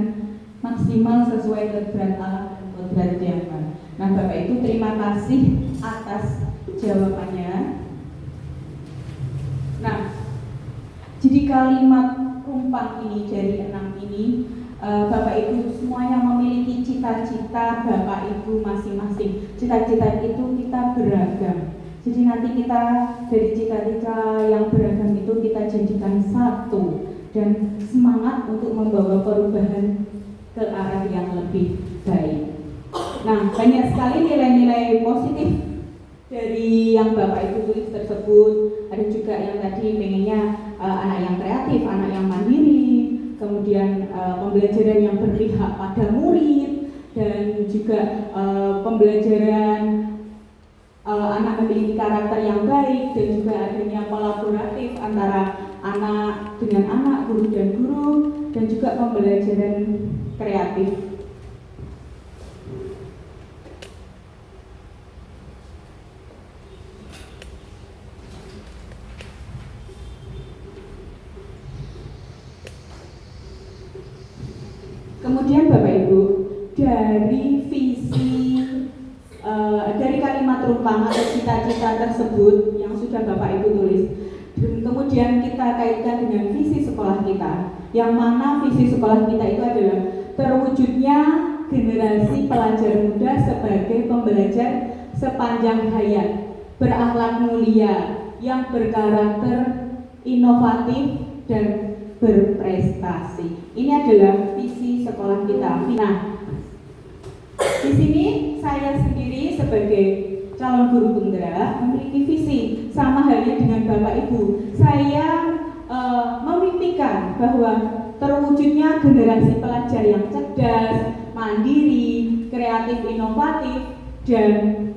maksimal sesuai kodrat Allah dan kodrat zaman. Nah, Bapak Ibu, terima kasih atas jawabannya. Nah, jadi kalimat rumpang ini dari 6 ini, Bapak Ibu semuanya memiliki cita-cita Bapak Ibu masing-masing. Cita-cita itu kita beragam. Jadi nanti kita dari cita-cita yang beragam itu kita jadikan satu dan semangat untuk membawa perubahan ke arah yang lebih baik. Nah, banyak sekali nilai-nilai positif dari yang Bapak Ibu tulis tersebut. Ada juga yang tadi pengennya anak yang kreatif, anak yang mandiri, kemudian pembelajaran yang berpihak pada murid, dan juga pembelajaran anak memiliki karakter yang baik, dan juga adanya kolaboratif antara anak dengan anak, guru dan guru, dan juga pembelajaran kreatif. Kemudian Bapak Ibu, dari dari kalimat rumpang atau cita-cita tersebut yang sudah Bapak Ibu tulis, kemudian kita kaitkan dengan visi sekolah kita, yang mana visi sekolah kita itu adalah terwujudnya generasi pelajar muda sebagai pembelajar sepanjang hayat, berakhlak mulia, yang berkarakter inovatif dan berprestasi. Ini adalah visi sekolah kita. Nah, di sini saya sendiri sebagai calon guru penggerak memiliki visi sama halnya dengan Bapak Ibu. Saya memimpikan bahwa terwujudnya generasi pelajar yang cerdas, mandiri, kreatif, inovatif, dan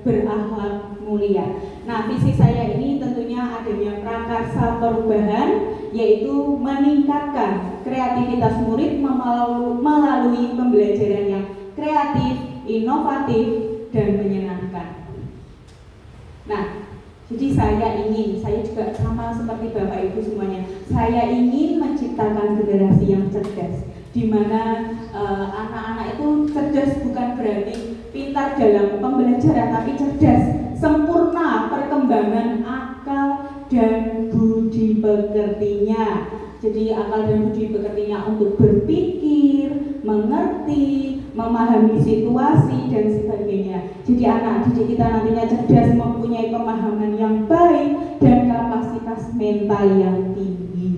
berakhlak mulia. Nah, visi saya ini tentunya adanya prakarsa perubahan, yaitu meningkatkan kreativitas murid melalui pembelajaran yang kreatif, inovatif, dan menyenangkan. Nah, jadi saya juga sama seperti Bapak Ibu semuanya, saya ingin menciptakan generasi yang cerdas, di mana anak-anak itu cerdas bukan berarti pintar dalam pembelajaran, tapi cerdas, sempurna perkembangan akal dan budi pekertinya. Jadi akal dan budi pekertinya untuk berpikir, mengerti, memahami situasi dan sebagainya. Jadi anak didik kita nantinya cerdas, mempunyai pemahaman yang baik dan kapasitas mental yang tinggi.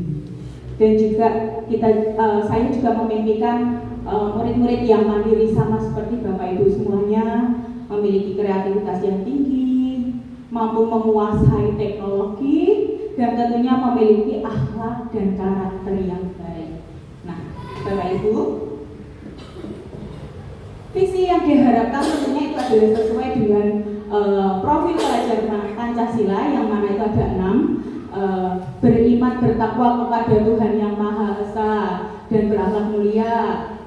Dan juga saya juga memimpikan murid-murid yang mandiri sama seperti Bapak Ibu semuanya, memiliki kreativitas yang tinggi, mampu menguasai teknologi, dan tentunya memiliki akhlak dan karakter yang baik. Nah, Bapak Ibu, visi yang diharapkan tentunya itu adalah sesuai dengan profil pelajar Pancasila, yang mana itu ada 6, beriman bertakwa kepada Tuhan Yang Maha Esa dan berakhlak mulia,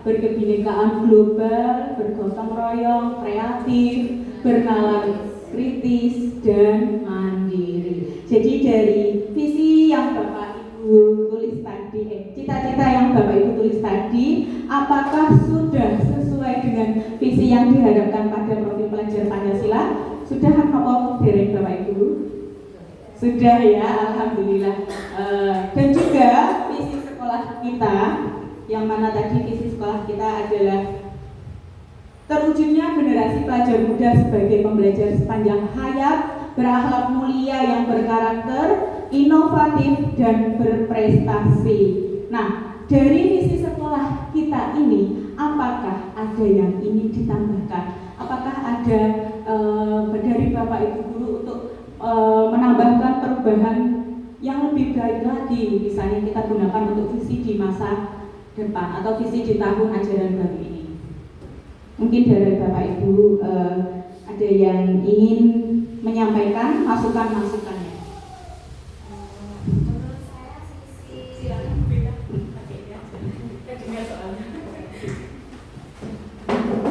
berkebinekaan global, bergotong royong, kreatif, bernalar kritis, dan mandiri. Jadi dari visi yang Bapak Ibu tulis tadi, cita-cita yang Bapak Ibu tulis tadi, apakah sudah sesuai dengan visi yang diharapkan pada profil pelajar Pancasila? Sudah apa dereng Bapak Ibu? Sudah ya, alhamdulillah. Dan juga visi sekolah kita, yang mana tadi visi sekolah kita adalah terwujudnya generasi pelajar muda sebagai pembelajar sepanjang hayat, berakhlak mulia yang berkarakter, inovatif, dan berprestasi. Nah, dari visi sekolah kita ini, apakah ada yang ingin ditambahkan? Apakah ada dari Bapak Ibu guru untuk menambahkan perubahan yang lebih baik lagi? Misalnya kita gunakan untuk visi di masa depan atau visi di tahun ajaran baru ini. Mungkin dari Bapak Ibu ada yang ingin menyampaikan masukan-masukannya.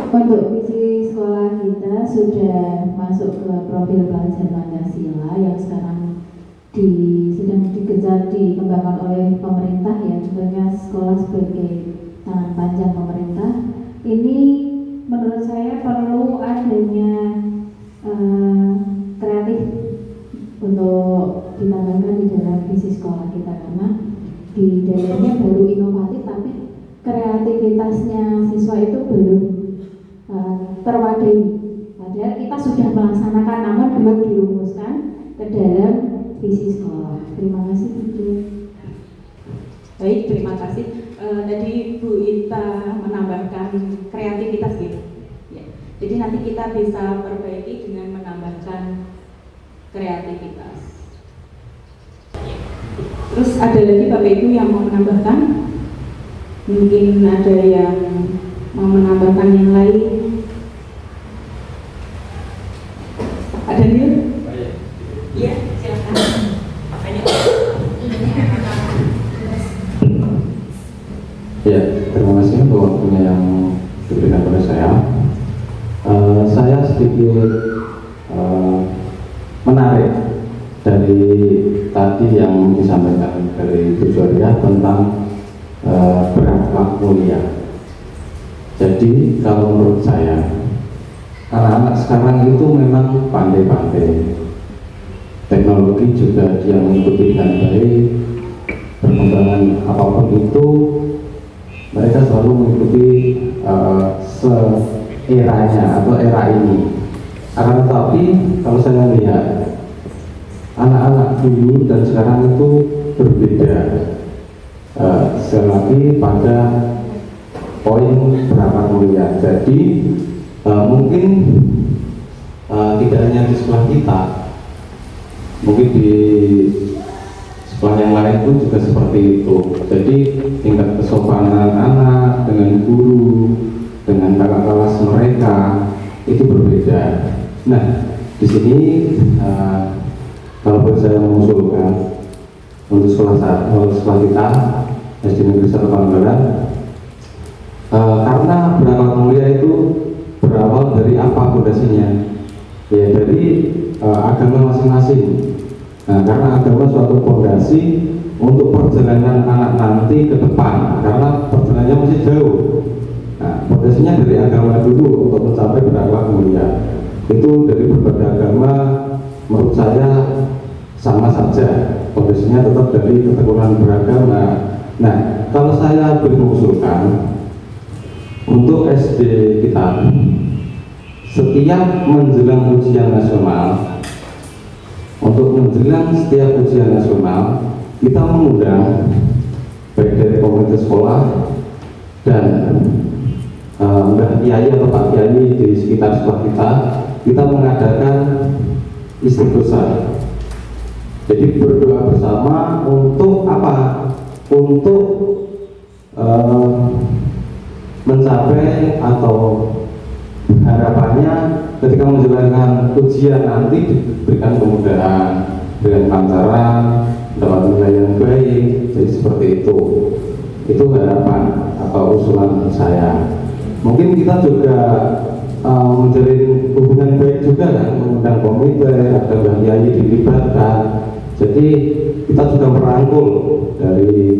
Untuk visi sekolah kita sudah masuk ke profil pelajar Pancasila yang sekarang sedang dikejar dikembangkan oleh pemerintah, ya, sebenarnya sekolah sebagai tangan panjang pemerintah. Ini menurut saya perlu adanya kreatif untuk ditambahkan di dalam visi sekolah kita, karena di dalamnya baru inovatif tapi kreativitasnya siswa itu belum terwadai. Padahal kita sudah melaksanakan, namun belum dirumuskan ke dalam visi sekolah. Terima kasih Bu. Baik, terima kasih. Tadi Bu Ita menambahkan kreativitas gitu. Ya. Jadi nanti kita bisa perbaiki dengan menambahkan kreativitas. Terus ada lagi Bapak Ibu yang mau menambahkan? Mungkin ada yang mau menambahkan yang lain? Ada nih? Iya, silakan. Ya, terima kasih untuk waktunya yang diberikan pada saya. Saya sedikit menarik dari tadi yang disampaikan dari Bu Zoria tentang berakhlak mulia. Jadi kalau menurut saya, anak-anak sekarang itu memang pandai-pandai. Teknologi juga dia mengikuti dengan baik, perkembangan apapun itu mereka selalu mengikuti eranya atau era ini. Akan tetapi kalau saya lihat anak-anak dulu dan sekarang itu berbeda. Sekali lagi pada poin berakhlak mulia. Jadi mungkin tidak hanya di sekolah kita, mungkin di sekolah yang lain pun juga seperti itu. Jadi tingkat kesopanan anak dengan guru, dengan kakak kelas mereka itu berbeda. Nah, di sini kalau saya mengusulkan untuk sekolah kita SD Negeri 1 Pangandaran, karena berakhlak mulia itu berawal dari apa fondasinya? Ya dari agama masing-masing. Nah, karena agama suatu fondasi untuk perjalanan anak nanti ke depan, karena perjalanannya masih jauh. Nah, fondasinya dari agama dulu untuk mencapai berakhlak mulia. Itu dari berbagai agama menurut saya sama saja, fondasinya tetap dari ketekunan beragama. Nah, kalau saya mengusulkan untuk SD kita, setiap menjelang ujian nasional, untuk menjelang setiap ujian nasional, kita mengundang baik dari komunitas sekolah dan Mbak Kiai atau Pak Kiai di sekitar sekolah kita mengadakan istighosah. Jadi berdoa bersama untuk apa? Untuk mencapai atau harapannya ketika menjalankan ujian nanti diberikan kemudahan dengan lancaran, dapat nilai yang baik. Jadi seperti itu harapan atau usulan saya. Mungkin kita juga menjalin hubungan baik juga kan, mengundang komite, ada Mbak Yai dilibatkan. Jadi kita sudah merangkul dari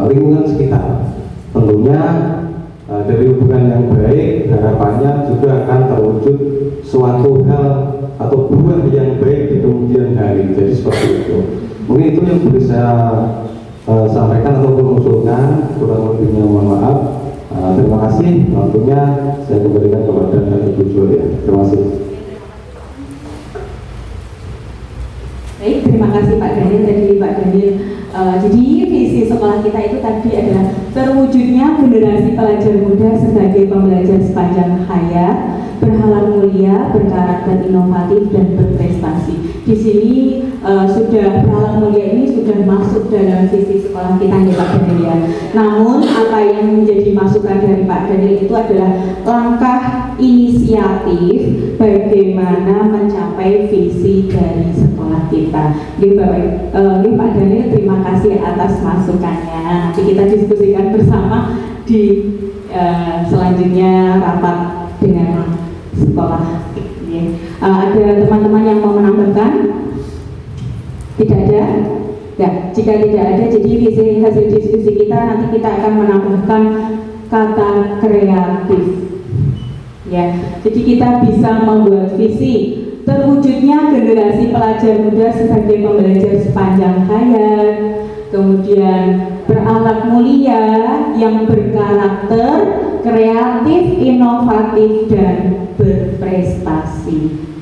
lingkungan sekitar. Tentunya dari hubungan yang baik, harapannya juga akan terwujud suatu hal atau buah yang baik di kemudian hari. Jadi seperti itu. Mungkin itu yang boleh saya sampaikan ataupun usulkan. Kurang lebihnya mohon maaf. Terima kasih. Waktunya saya kembalikan kepada Ibu Julia. Terima kasih. Baik, terima kasih Pak Daniel. Jadi visi sekolah kita itu tadi adalah terwujudnya generasi pelajar muda sebagai pembelajar sepanjang hayat, berhalal mulia, berkarakter inovatif dan berprestasi. Di sini sudah berhalal mulia ini sudah masuk dalam visi sekolah kita ya Pak Daniel. Namun apa yang menjadi masukan dari Pak Daniel itu adalah langkah inisiatif bagaimana mencapai visi dari sekolah kita. Jadi Pak Daniel, terima kasih atas masukannya. Nanti kita diskusikan bersama di selanjutnya rapat dengan sekolah. Ada teman-teman yang mau menambahkan? Tidak ada? Ya, jika tidak ada, jadi hasil diskusi kita nanti kita akan menambahkan kata kreatif. Ya, jadi kita bisa membuat visi terwujudnya generasi pelajar muda sebagai pembelajar sepanjang hayat, kemudian berakhlak mulia, yang berkarakter, kreatif, inovatif, dan berprestasi.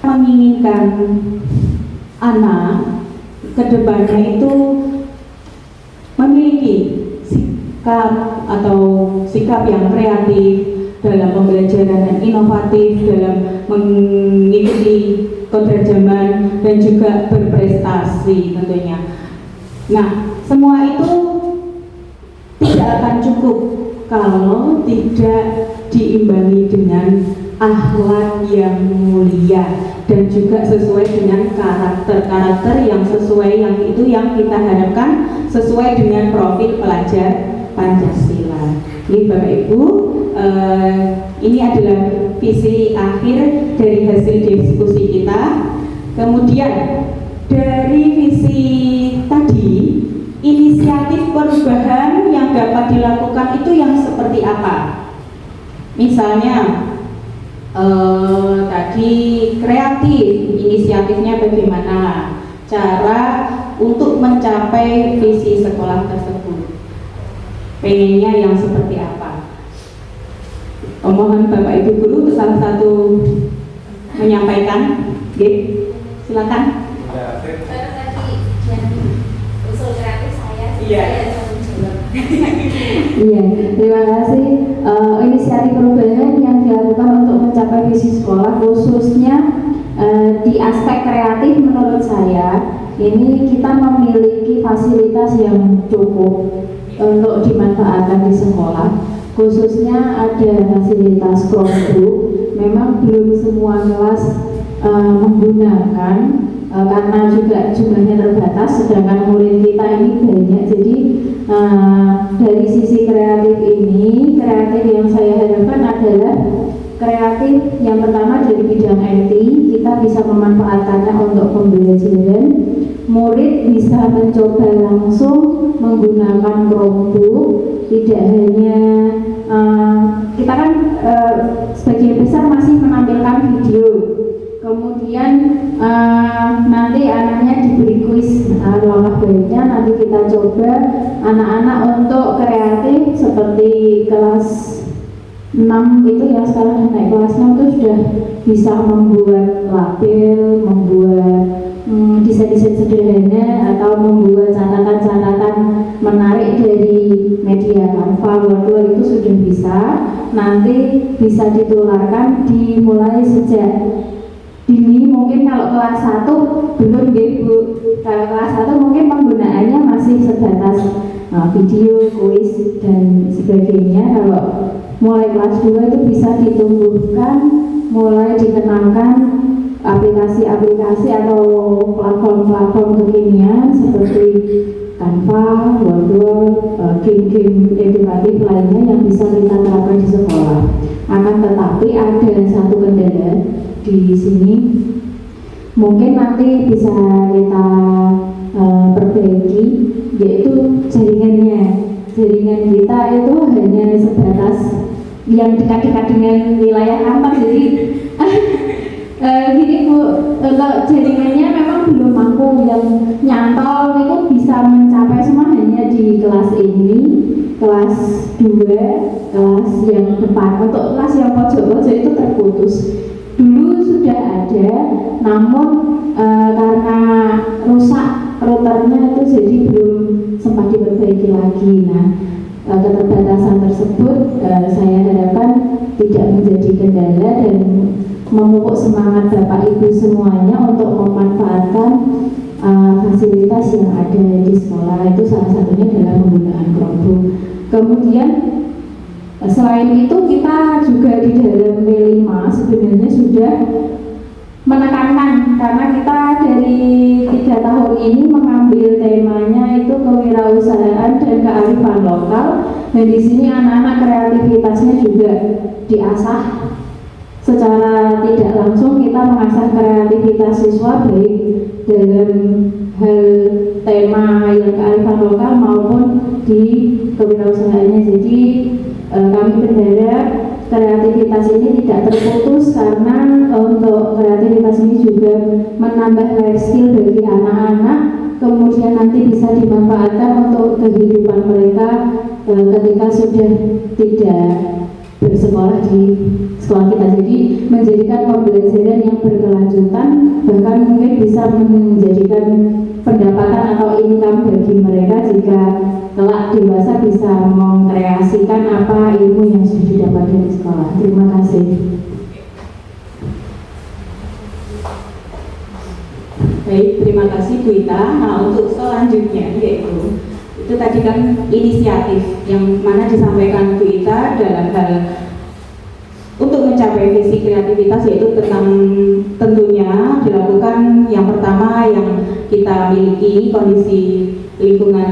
Menginginkan anak kedepannya itu memiliki sikap yang kreatif dalam pembelajaran dan inovatif dalam mengikuti kodrat zaman dan juga berprestasi tentunya. Nah, semua itu tidak akan cukup kalau tidak diimbangi dengan akhlak yang mulia dan juga sesuai dengan karakter yang sesuai, yang itu yang kita harapkan sesuai dengan profil pelajar Pancasila. Ini Bapak Ibu, ini adalah visi akhir dari hasil diskusi kita. Kemudian dari visi tadi, inisiatif perubahan yang dapat dilakukan itu yang seperti apa? Misalnya tadi kreatif, inisiatifnya bagaimana, cara untuk mencapai visi sekolah tersebut, pengennya yang seperti apa. Mohon Bapak Ibu Guru salah satu menyampaikan, Silakan. Karena tadi yang usul kreatif saya Iya. Iya, terima kasih. Inisiatif perubahan yang dilakukan untuk mencapai visi sekolah khususnya di aspek kreatif menurut saya ini kita memiliki fasilitas yang cukup untuk dimanfaatkan di sekolah, khususnya ada fasilitas Chromebook. Memang belum semua kelas menggunakan karena juga jumlahnya terbatas, sedangkan murid kita ini banyak. Jadi dari sisi kreatif ini, kreatif yang saya harapkan adalah kreatif yang pertama dari bidang IT, kita bisa memanfaatkannya untuk pembelajaran. Murid bisa mencoba langsung menggunakan Chromebook, tidak hanya kita kan sebagian besar masih menampilkan video, kemudian nanti anaknya diberi kuis. Langkah baiknya nanti kita coba anak-anak untuk kreatif seperti kelas 6 itu yang sekarang naik kelas 6 itu sudah bisa membuat label, membuat desain-desain sederhana atau membuat catatan-catatan menarik dari media Canva, Word itu sudah bisa. Nanti bisa ditularkan dimulai sejak dini. Mungkin kalau kelas 1 belum Bu. Kalau kelas 1 mungkin penggunaannya masih sebatas video, kuis dan sebagainya. Kalau mulai kelas 2 itu bisa ditumbuhkan, mulai dikenalkan aplikasi-aplikasi atau platform-platform kekinian seperti Canva, Word, game-game edukatif lainnya yang bisa kita terapkan di sekolah. Akan tetapi ada satu kendala di sini, mungkin nanti bisa kita perbaiki, yaitu jaringannya. Jaringan kita itu hanya sebatas yang dekat-dekat dengan wilayah kantor. Jadi gini Bu, kalau jaringannya memang belum mampu, yang nyantol itu bisa mencapai semua hanya di kelas ini, kelas 2, kelas yang depan. Untuk kelas yang pojok-pojok itu terputus. Dulu sudah ada, namun karena rusak routernya itu jadi belum sempat diperbaiki lagi. Nah, keterbatasan tersebut saya harapkan tidak menjadi kendala dan memupuk semangat Bapak Ibu semuanya untuk memanfaatkan fasilitas yang ada di sekolah. Itu salah satunya adalah penggunaan Chromebook. Kemudian selain itu kita juga di dalam P5 sebenarnya sudah menekankan, karena kita dari 3 tahun ini mengambil temanya itu kewirausahaan dan kearifan lokal, dan di sini anak-anak kreativitasnya juga diasah. Secara tidak langsung kita mengasah kreativitas siswa baik dalam hal tema yang kearifan lokal maupun di kewirausahaannya. Jadi kami berharap kreativitas ini tidak terputus, karena untuk kreativitas ini juga menambah life skill bagi anak-anak, kemudian nanti bisa dimanfaatkan untuk kehidupan mereka ketika sudah tidak bersekolah di sekolah kita. Jadi menjadikan pembelajaran yang berkelanjutan, bahkan mungkin bisa menjadikan pendapatan atau income bagi mereka jika kelak dewasa bisa mengkreasikan apa ilmu yang sudah didapat dari sekolah. Terima kasih. Baik, terima kasih Bu Ita. Nah, untuk selanjutnya yaitu itu tadi kan inisiatif yang mana disampaikan Bu Ita dalam hal untuk mencapai visi kreativitas, yaitu tentang tentunya dilakukan yang pertama yang kita miliki kondisi lingkungan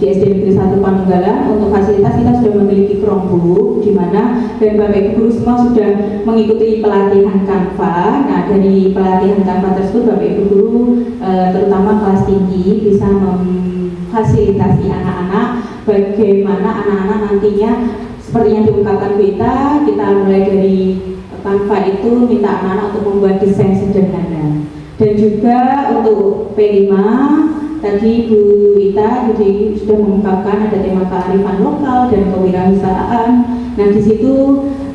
di SD Negeri 1 Panunggalan. Untuk fasilitas kita sudah memiliki Chromebook di mana dan Bapak Ibu guru semua sudah mengikuti pelatihan Canva. Nah, dari pelatihan Canva tersebut Bapak Ibu guru terutama kelas tinggi bisa memfasilitasi anak-anak bagaimana anak-anak nantinya seperti yang diungkapkan kita mulai dari Canva itu minta anak-anak untuk membuat desain sederhana. Dan juga untuk P5 tadi Bu Ita jadi sudah mengungkapkan ada tema kearifan lokal dan kewirausahaan. Nah, di situ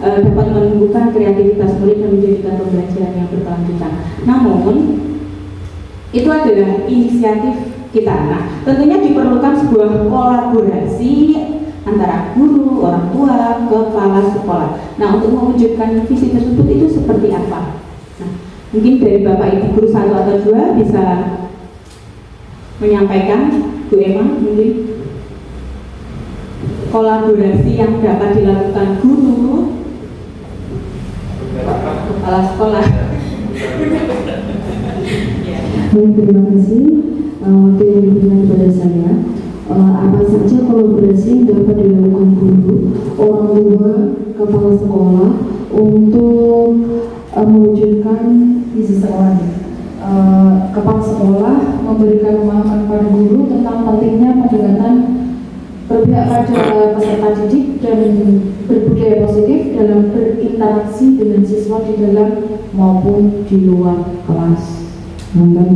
dapat menumbuhkan kreativitas murid dan menjadikan pembelajaran yang berkelanjutan. Namun itu adalah inisiatif kita. Nah, tentunya diperlukan sebuah kolaborasi antara guru, orang tua, kepala sekolah. Nah, untuk mewujudkan visi tersebut itu seperti apa? Nah, mungkin dari Bapak Ibu guru 1 atau 2 bisa menyampaikan, Bu Emma, mungkin kolaborasi yang dapat dilakukan guru, kepala sekolah. Baik, terima kasih waktu yang diberikan kepada saya. Apa saja kolaborasi yang dapat dilakukan guru, orang tua, kepala sekolah untuk mewujudkan visi sekolah. Kepala sekolah memberikan pemahaman pada guru tentang pentingnya pendekatan berpihak pada peserta didik dan berbudaya positif dalam berinteraksi dengan siswa di dalam maupun di luar kelas. Monggo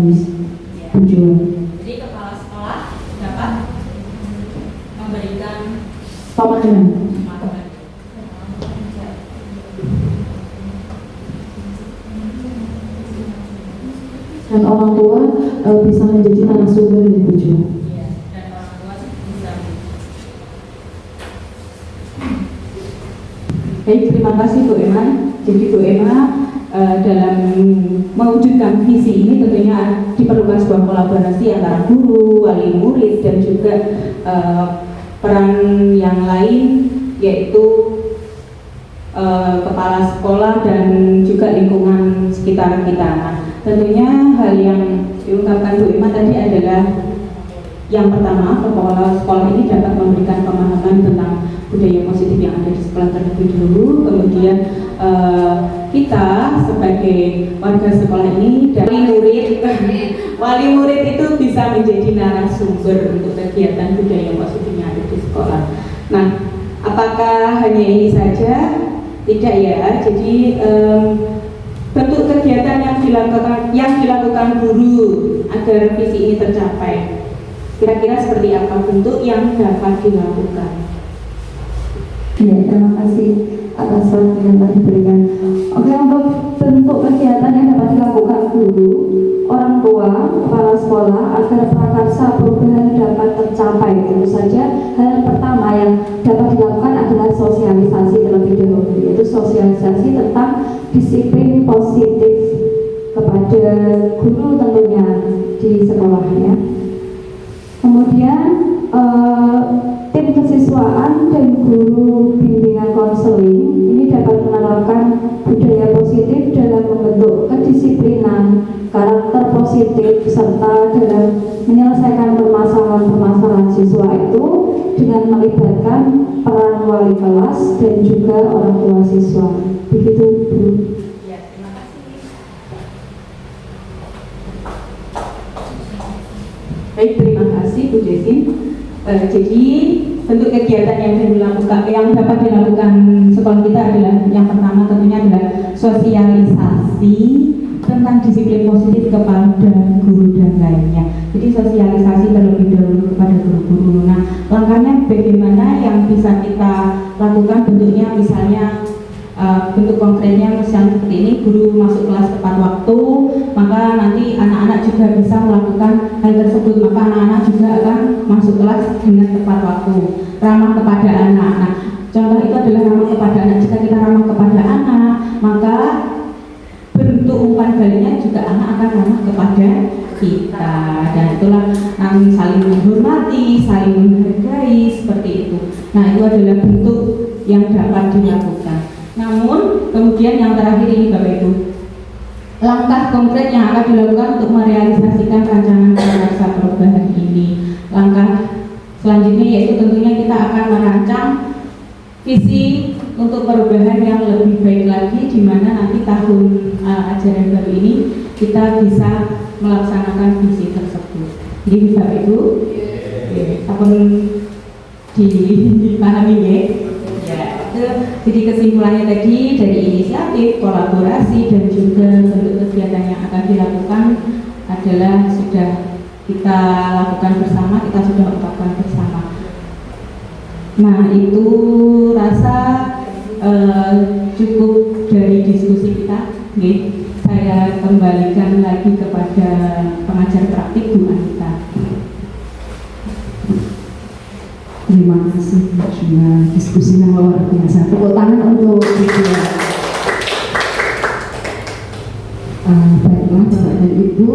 tujuan. Jadi kepala sekolah dapat memberikan Pemahaman. Dan orang tua bisa menjadi narasumber yang tujuan. Dan orang tua bisa. Baik, terima kasih Bu Emma. Jadi Bu Emma dalam mewujudkan visi ini tentunya diperlukan sebuah kolaborasi antara guru, wali murid, dan juga peran yang lain, yaitu kepala sekolah dan juga lingkungan sekitar kita. Nah, tentunya hal yang diungkapkan Bu Emma tadi adalah yang pertama, kepala sekolah ini dapat memberikan pemahaman tentang budaya positif yang ada di sekolah terlebih dahulu. Kemudian kita sebagai warga sekolah ini dan wali murid itu bisa menjadi narasumber untuk kegiatan budaya positif yang ada di sekolah. Nah, apakah hanya ini saja? Tidak ya. Jadi bentuk kegiatan yang dilakukan guru agar visi ini tercapai, kira-kira seperti apa bentuk yang dapat dilakukan? Ya, terima kasih atas waktu yang telah diberikan. Oke, untuk bentuk kegiatan yang dapat dilakukan guru, orang tua, kepala sekolah agar prakarsa perubahan dapat tercapai, tentu saja hal pertama yang dapat dilakukan adalah sosialisasi terlebih dahulu, yaitu sosialisasi tentang disiplin positif kepada guru tentunya di sekolahnya. Kemudian tim kesiswaan dan guru bimbingan konseling ini dapat menerapkan budaya positif dalam membentuk kedisiplinan, karakter positif, serta dalam menyelesaikan permasalahan siswa itu dengan melibatkan peran wali kelas dan juga orang tua siswa. Begitu, Bu. Ya, terima kasih. Baik, terima kasih Bu Jessin. Jadi bentuk kegiatan yang dapat dilakukan sekolah kita adalah yang pertama tentunya adalah sosialisasi tentang disiplin positif kepada guru dan lainnya. Jadi sosialisasi terlebih dahulu kepada guru-guru. Nah, langkahnya bagaimana yang bisa kita lakukan bentuknya, misalnya bentuk konkretnya misalnya seperti ini, guru masuk kelas tepat waktu, maka nanti anak-anak juga bisa melakukan hal tersebut, maka anak-anak juga akan masuk kelas dengan tepat waktu, ramah kepada anak. Nah, contoh itu adalah ramah kepada anak. Jika kita ramah kepada anak, maka bentuk umpan baliknya juga anak akan ramah kepada kita, dan itulah saling menghormati, saling menghargai, seperti itu. Nah, itu adalah bentuk yang dapat dilakukan. Namun kemudian yang terakhir ini Bapak Ibu, langkah konkret yang akan dilakukan untuk merealisasikan rancangan prakarsa perubahan ini. Langkah selanjutnya yaitu tentunya kita akan merancang visi untuk perubahan yang lebih baik lagi, di mana nanti tahun ajaran baru ini kita bisa melaksanakan visi tersebut. Jadi Bapak Ibu, apapun dipahami ya. Jadi kesimpulannya tadi dari inisiatif, kolaborasi, dan juga bentuk kegiatan yang akan dilakukan adalah sudah kita lakukan bersama, kita sudah ungkapkan bersama. Nah, itu rasa cukup dari diskusi kita. Saya kembalikan lagi kepada pengajar dengan diskusi yang luar biasa. Tepuk tangan untuk dia. Baiklah Bapak dan Ibu,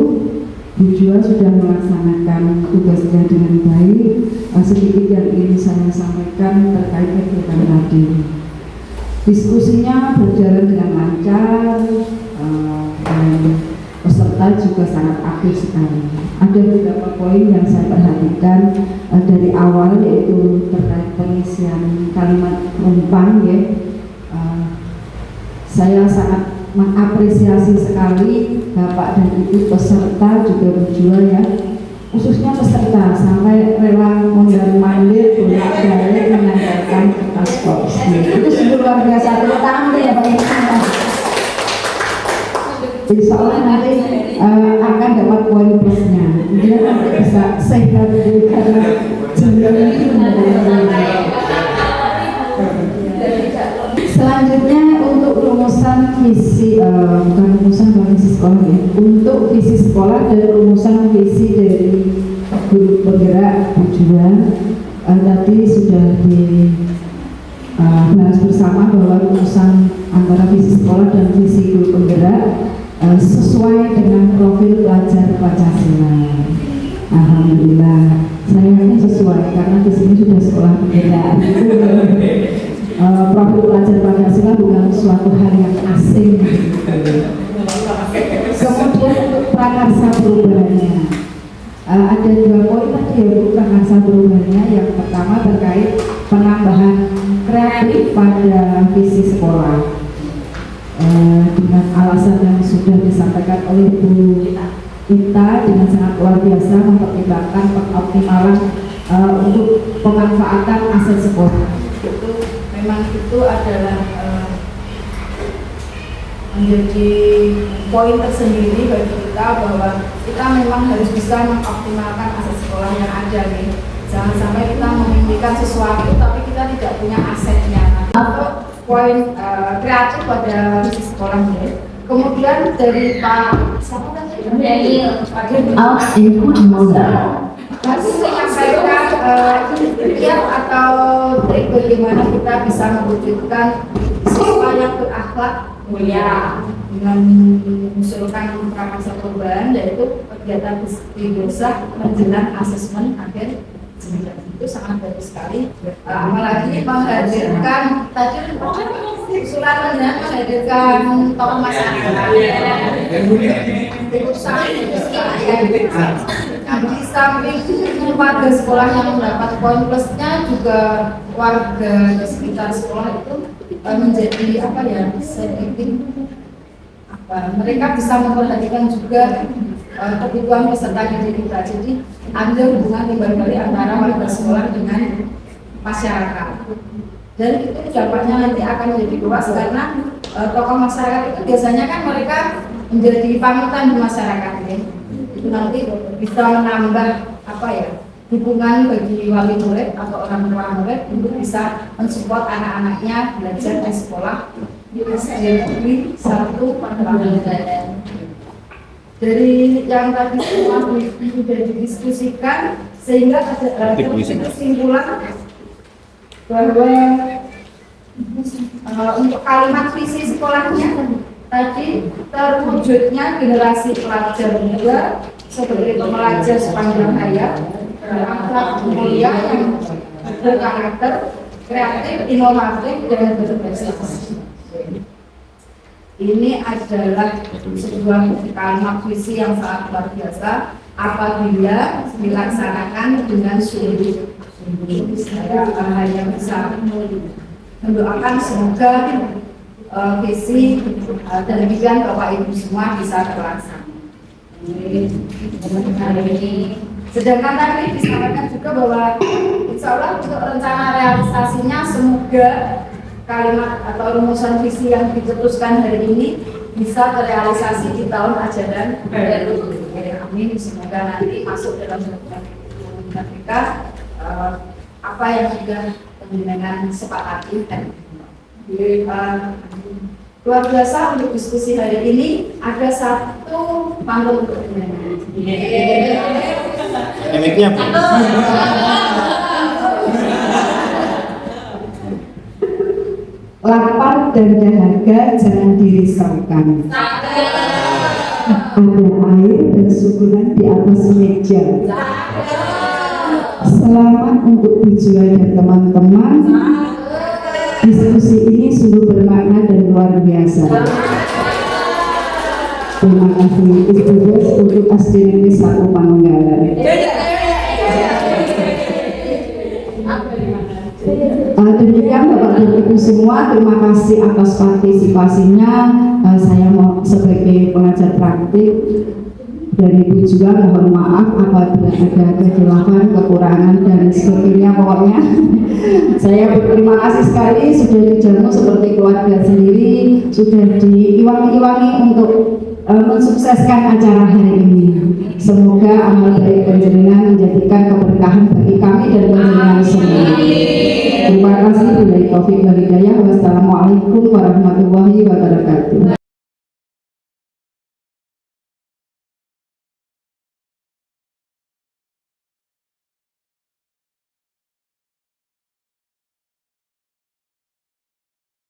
Bu Jua sudah melaksanakan tugasnya dengan baik. Sedikit yang ingin saya sampaikan terkait kegiatan tadi. Diskusinya berjalan dengan lancar dan peserta juga sangat aktif sekali. Ada beberapa poin yang saya perhatikan dari awal, yaitu terkait pengisian kalimat umpan ya. Saya sangat mengapresiasi sekali Bapak dan Ibu peserta juga berjuang ya, khususnya peserta sampai rela mondar-mandir bolak-balik menandakan kertas korupsi. Itu sungguh luar biasa. Tepuk tangan ya Pak Ibu. Insya Allah nanti akan dapat poin plusnya. Dia nanti bisa sehat karena jumlah itu selanjutnya untuk rumusan visi, bukan rumusan visi sekolah ya, untuk visi sekolah dan rumusan visi dari guru penggerak tujuan tadi sudah dibahas bersama bahwa rumusan antara visi sekolah dan visi guru penggerak sesuai dengan profil pelajar Pancasila. Alhamdulillah, saya yakin sesuai karena di sini sudah sekolah penggerak. Profil pelajar Pancasila bukan suatu hal yang asing. Kemudian untuk prakarsa perubahannya, ada 2 poin tadi ya untuk prakarsa perubahannya. Yang pertama terkait penambahan kreatif pada visi sekolah. Dengan alasan yang sudah disampaikan oleh Bu Ita dengan sangat luar biasa, mempertimbangkan pengoptimalan untuk pemanfaatan aset sekolah. Memang itu adalah menjadi poin tersendiri bagi kita bahwa kita memang harus bisa mengoptimalkan aset sekolah yang ada nih. Jangan sampai kita memimpikan sesuatu tapi kita tidak punya asetnya. Atau poin kreatif pada visi sekolah ini. Kemudian dari Pak siapa tadi? Out input model. Masih menyampaikan kiat atau trik bagaimana kita bisa mewujudkan siswa yang berakhlak mulia dengan mengusulkan prakarsa perubahan, yaitu kegiatan istighosah menjelang asesmen akhir jenjang. Itu sangat bagus sekali. Apalagi menghadirkan tadi usulannya menghadirkan tokoh masyarakat. Di samping warga sekolah yang mendapat poin plusnya, juga warga di sekitar sekolah itu menjadi sedikit mereka bisa memperhatikan juga kebutuhan peserta didik kita. Jadi ada hubungan timbal balik antara warga sekolah dengan masyarakat. Dan itu dampaknya nanti akan menjadi luas karena tokoh masyarakat itu biasanya kan mereka menjadi panutan di masyarakat ya. Itu nanti bisa menambah dukungan bagi wali murid atau orang tua murid untuk bisa mensupport anak-anaknya belajar di sekolah SD 1 Pangkalan. Dari yang tadi semua sudah didiskusikan sehingga ada kesimpulan bahwa untuk kalimat visi sekolahnya tadi terwujudnya generasi pelajar muda sebagai pembelajar sepanjang hayat, berakhlak mulia yang berkarakter, kreatif, inovatif, dan berprestasi. Ini adalah sebuah kalimat visi yang sangat luar biasa apabila dilaksanakan dengan sungguh. Saya hanya bisa mendoakan semoga visi demikian Bapak Ibu semua bisa terlaksana. Sedangkan tadi disampaikan juga bahwa insya Allah untuk rencana realisasinya semoga kalimat atau rumusan visi yang dicetuskan hari ini bisa terrealisasi di tahun ajaran baru. Amin. Semoga nanti masuk dalam program kita apa yang sudah dengan sepakati. Luar biasa untuk diskusi hari ini. Ada satu panggung untuk penyanyi. Mic-nya dan dahaga jangan dirisaukan. Ada air dan suguhan di atas meja. Selamat untuk tujuan dan teman-teman. Diskusi ini sungguh bermakna dan luar biasa. Terima kasih Ibu Bos untuk asli satu Panunggalan. Demikian Bapak dan Ibu semua, terima kasih atas partisipasinya. Saya mau sebagai pengajar praktik dari Ibu juga mohon maaf apabila ada kejelasan, kekurangan dan sebagainya. Pokoknya saya berterima kasih sekali sudah dijamu seperti keluarga sendiri, sudah diiwangi-iwangi untuk mensukseskan acara hari ini. Semoga amal baik panjenengan menjadikan keberkahan bagi kami dan panjenengan semua. Terima kasih. Wassalamualaikum warahmatullahi wabarakatuh.